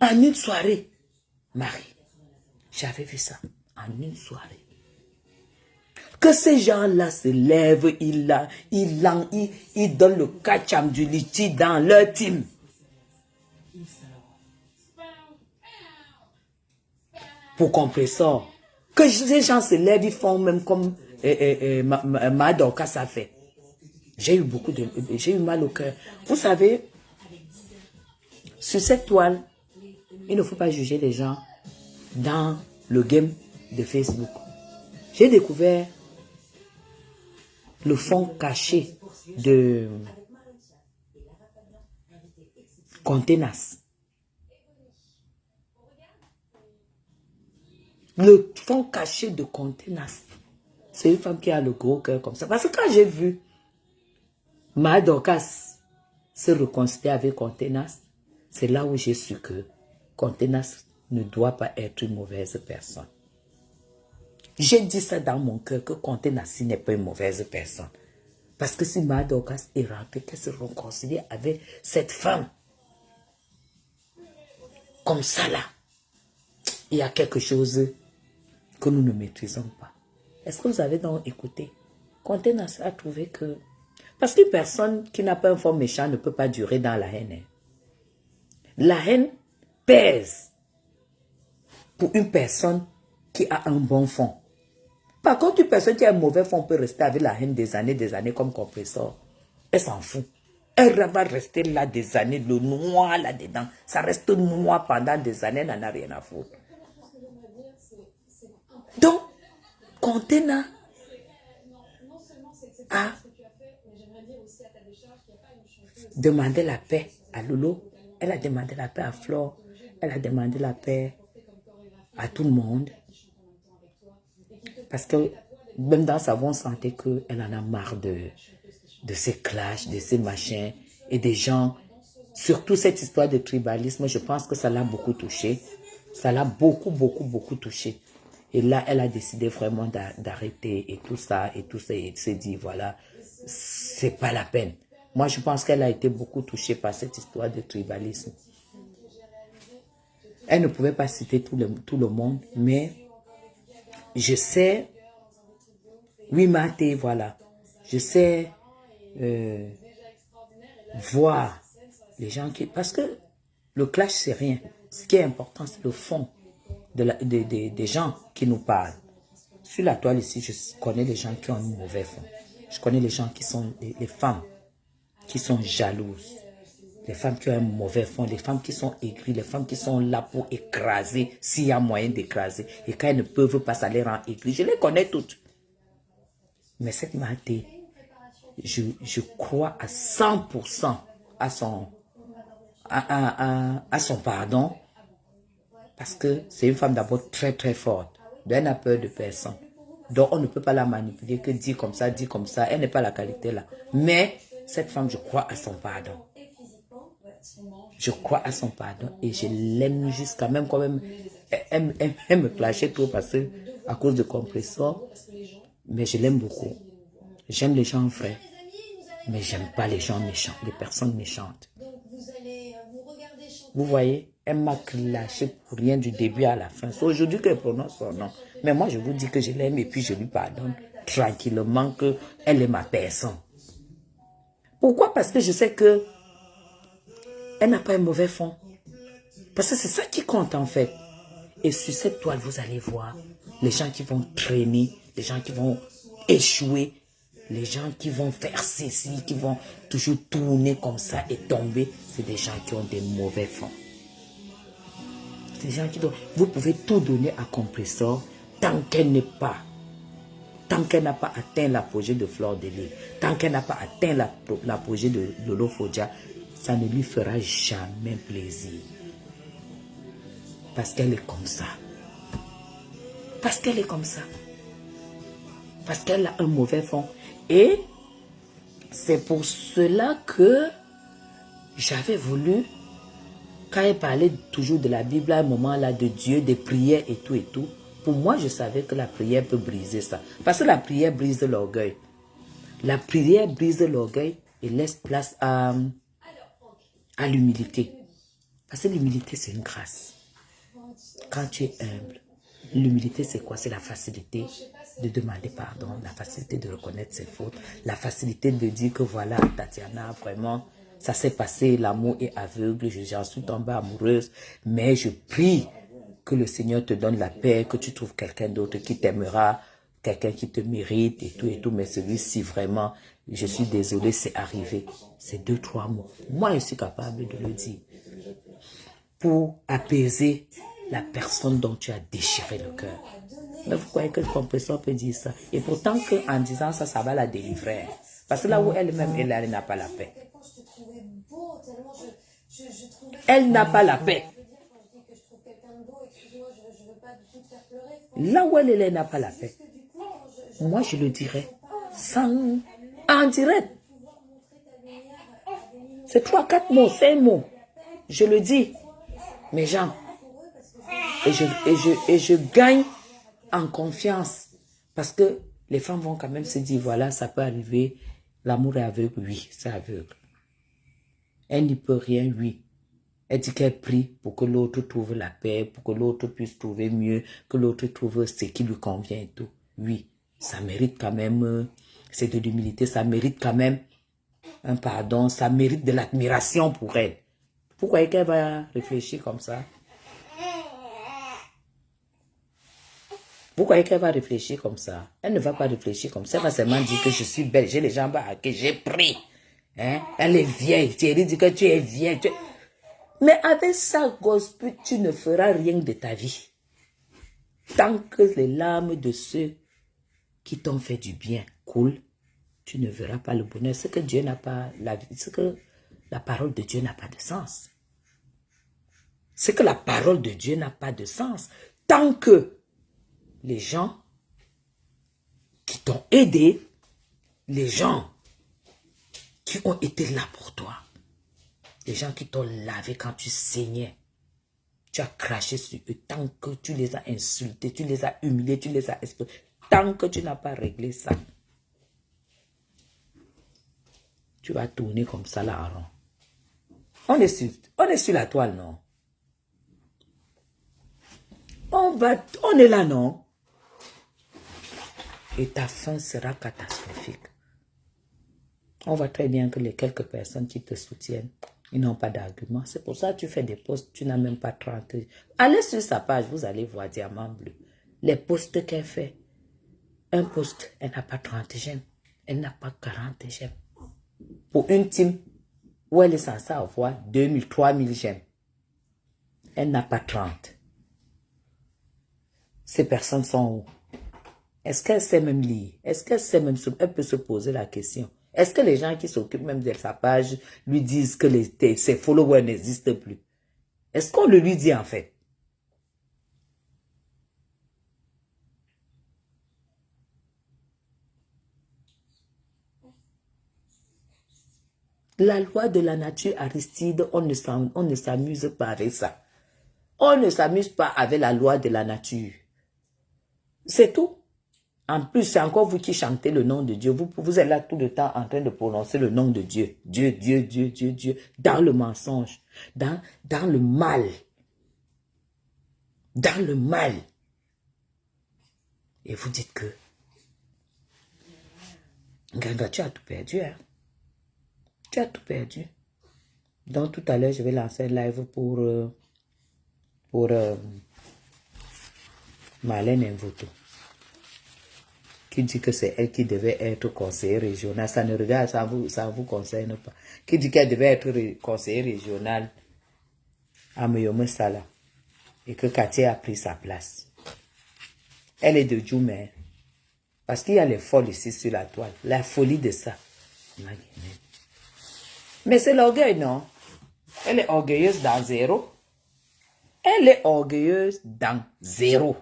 En une soirée, Marie, j'avais vu ça, en une soirée. Que ces gens-là se lèvent, ils donnent le kacham du litchi dans leur team. Pour compressor. Que ces gens se lèvent, ils font même comme Madoka ça fait. J'ai eu mal au cœur. Vous savez, sur cette toile, il ne faut pas juger les gens dans le game de Facebook. J'ai découvert le fond caché de Contenas. Le fond caché de Contenas. C'est une femme qui a le gros cœur comme ça. Parce que quand j'ai vu Madokas se réconcilier avec Contenas, c'est là où j'ai su que Contenas ne doit pas être une mauvaise personne. J'ai dit ça dans mon cœur que Contenas n'est pas une mauvaise personne. Parce que si Madokas est rentrée, qu'elle se réconcilie avec cette femme, comme ça là, il y a quelque chose que nous ne maîtrisons pas. Est-ce que vous avez donc écouté? Contenas a trouvé que... Parce qu'une personne qui n'a pas un fond méchant ne peut pas durer dans la haine. La haine pèse pour une personne qui a un bon fond. Par contre, une personne qui a un mauvais fond peut rester avec la haine des années comme compresseur. Elle s'en fout. Elle va rester là des années, le noir là-dedans. Ça reste noir pendant des années, elle n'en a rien à foutre. Donc, Contenas a demandé la paix à Lolo. Elle a demandé la paix à Flore. Elle a demandé la paix à tout le monde. Parce que même dans sa voix, on sentait qu'elle en a marre de ces clashs, de ces machins et des gens. Surtout cette histoire de tribalisme, je pense que ça l'a beaucoup touché. Ça l'a beaucoup touché. Et là, elle a décidé vraiment d'arrêter et tout ça. Et elle s'est dit, voilà, c'est pas la peine. Moi, je pense qu'elle a été beaucoup touchée par cette histoire de tribalisme. Elle ne pouvait pas citer tout le monde, mais je sais, oui, Maté, voilà, je sais voir les gens qui... Parce que le clash, c'est rien. Ce qui est important, c'est le fond des gens qui nous parlent. Sur la toile ici, je connais les gens qui ont un mauvais fond. Je connais les gens qui sont les femmes qui sont jalouses. Les femmes qui ont un mauvais fond, les femmes qui sont aigries, les femmes qui sont là pour écraser, s'il y a moyen d'écraser. Et quand elles ne peuvent pas, ça les rend aigries. Je les connais toutes. Mais cette Maté, je crois à 100% à son pardon. Parce que c'est une femme d'abord très forte. Elle n'a peur de personne. Donc on ne peut pas la manipuler que dit comme ça. Elle n'est pas la qualité là. Mais cette femme, je crois à son pardon. Je crois à son pardon et je l'aime jusqu'à même quand même. Elle me clashait trop parce que, à cause de compresseur, mais je l'aime beaucoup. J'aime les gens vrais, mais j'aime pas les gens méchants, les personnes méchantes. Vous voyez, elle m'a clashé pour rien du début à la fin. C'est aujourd'hui qu'elle prononce son nom. Mais moi, je vous dis que je l'aime et puis je lui pardonne tranquillement qu'elle est ma personne. Pourquoi? Parce que je sais que elle n'a pas un mauvais fond. Parce que c'est ça qui compte en fait. Et sur cette toile, vous allez voir les gens qui vont traîner, les gens qui vont échouer, les gens qui vont faire ceci, qui vont toujours tourner comme ça et tomber. C'est des gens qui ont des mauvais fonds. C'est des gens qui doivent... Vous pouvez tout donner à Compressor tant qu'elle n'est pas... Tant qu'elle n'a pas atteint l'apogée de Fleur de Lys, tant qu'elle n'a pas atteint l'apogée de Lolo Fodja, ça ne lui fera jamais plaisir. Parce qu'elle est comme ça. Parce qu'elle est comme ça. Parce qu'elle a un mauvais fond. Et c'est pour cela que j'avais voulu, quand elle parlait toujours de la Bible, à un moment là, de Dieu, des prières et tout, pour moi, je savais que la prière peut briser ça. Parce que la prière brise l'orgueil. La prière brise l'orgueil et laisse place à l'humilité. Parce que l'humilité, c'est une grâce. Quand tu es humble, l'humilité, c'est quoi? C'est la facilité de demander pardon, la facilité de reconnaître ses fautes, la facilité de dire que voilà, Tatiana, vraiment, ça s'est passé, l'amour est aveugle, j'en suis tombée amoureuse, mais je prie que le Seigneur te donne la paix, que tu trouves quelqu'un d'autre qui t'aimera, quelqu'un qui te mérite et tout, mais celui-ci vraiment, je suis désolée, c'est arrivé. C'est 2-3 mots. Moi, je suis capable de le dire. Pour apaiser la personne dont tu as déchiré le cœur. Mais vous croyez que le compresseur peut dire ça? Et pourtant qu'en disant ça, ça va la délivrer. Parce que là où elle-même est là, elle n'a pas la paix. Elle n'a pas la paix. Là où elle est là, elle n'a pas la paix. Moi, je le dirais en direct. C'est 3-4 mots, 5 mots. Je le dis. Mes gens. Et je gagne en confiance. Parce que les femmes vont quand même se dire, voilà, ça peut arriver. L'amour est aveugle, oui, c'est aveugle. Elle n'y peut rien, oui. Elle dit qu'elle prie pour que l'autre trouve la paix, pour que l'autre puisse trouver mieux, que l'autre trouve ce qui lui convient et tout. Oui, ça mérite quand même, c'est de l'humilité, ça mérite quand même un pardon, ça mérite de l'admiration pour elle. Pourquoi qu'elle va réfléchir comme ça? Vous croyez qu'elle va réfléchir comme ça? Elle ne va pas réfléchir comme ça. Elle va seulement dire que je suis belle, j'ai les jambes hackées, j'ai pris. Hein? Elle est vieille. Thierry dit que tu es vieille. Mais avec ça, gospel, tu ne feras rien de ta vie. Tant que les larmes de ceux qui t'ont fait du bien coulent, tu ne verras pas le bonheur. C'est que Dieu n'a pas la vie. C'est que la parole de Dieu n'a pas de sens. C'est que la parole de Dieu n'a pas de sens. Tant que les gens qui t'ont aidé, les gens qui ont été là pour toi, les gens qui t'ont lavé quand tu saignais, tu as craché sur eux, tant que tu les as insultés, tu les as humiliés, tu les as exploités, tant que tu n'as pas réglé ça, tu vas tourner comme ça là en rond. On est sur la toile, non? On est là, non? Et ta fin sera catastrophique. On voit très bien que les quelques personnes qui te soutiennent, ils n'ont pas d'argument. C'est pour ça que tu fais des posts, tu n'as même pas 30. Allez sur sa page, vous allez voir Diamant Bleu. Les posts qu'elle fait. Un post, elle n'a pas 30 j'aime. Elle n'a pas 40 j'aime. Pour une team où elle est censée avoir 2000, 3000 j'aime. Elle n'a pas 30. Ces personnes sont où? Est-ce qu'elle sait même lire? Est-ce qu'elle sait même... Elle peut se poser la question. Est-ce que les gens qui s'occupent même de sa page lui disent que ses followers n'existent plus? Est-ce qu'on le lui dit en fait? La loi de la nature, Aristide, on ne s'amuse pas avec ça. On ne s'amuse pas avec la loi de la nature. C'est tout. En plus, c'est encore vous qui chantez le nom de Dieu. Vous êtes là tout le temps en train de prononcer le nom de Dieu. Dieu, Dieu, Dieu, Dieu, Dieu. Dans le mensonge. Dans le mal. Dans le mal. Et vous dites que Ganga, tu as tout perdu. Hein? Tu as tout perdu. Donc tout à l'heure, je vais lancer un live pour Marlène Mvoto, qui dit que c'est elle qui devait être conseillère régionale. Ça ne regarde, ça vous concerne pas. Qui dit qu'elle devait être conseillère régionale à Meyome Sala et que Katia a pris sa place. Elle est de Djoumé. Parce qu'il y a les folles ici sur la toile. La folie de ça. Mais c'est l'orgueil, non? Elle est orgueilleuse dans zéro. Elle est orgueilleuse dans zéro.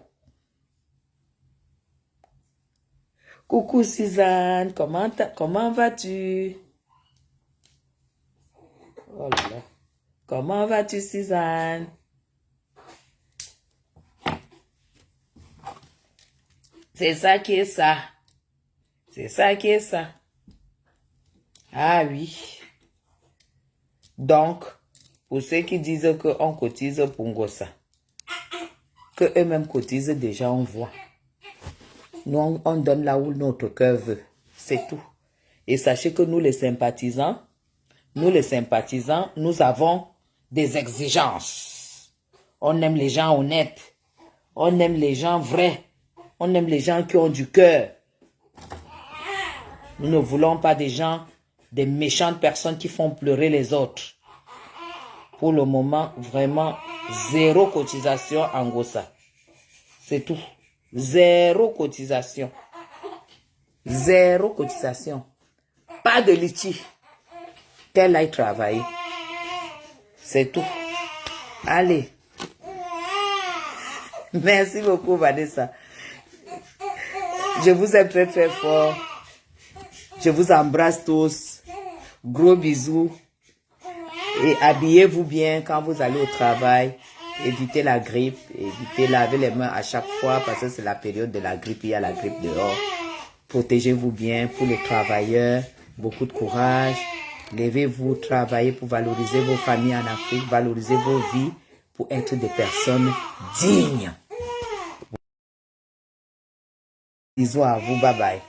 Coucou Suzanne, comment vas-tu? Oh là là. Comment vas-tu Suzanne? C'est ça qui est ça. C'est ça qui est ça. Ah oui. Donc, pour ceux qui disent qu'on cotise pour Ngossa, que eux-mêmes cotisent déjà, on voit. Nous, on donne là où notre cœur veut. C'est tout. Et sachez que nous les sympathisants, nous avons des exigences. On aime les gens honnêtes. On aime les gens vrais. On aime les gens qui ont du cœur. Nous ne voulons pas des gens, des méchantes personnes qui font pleurer les autres. Pour le moment, vraiment, zéro cotisation en Ngossa. C'est tout. Zéro cotisation. Zéro cotisation. Pas de litchi. Qu'elle aille travailler. C'est tout. Allez. Merci beaucoup, Vanessa. Je vous aime très très fort. Je vous embrasse tous. Gros bisous. Et habillez-vous bien quand vous allez au travail. Évitez la grippe. Évitez laver les mains à chaque fois parce que c'est la période de la grippe. Il y a la grippe dehors. Protégez-vous bien pour les travailleurs. Beaucoup de courage. Levez-vous, travaillez pour valoriser vos familles en Afrique. Valoriser vos vies pour être des personnes dignes. Bisous à vous. Bye bye.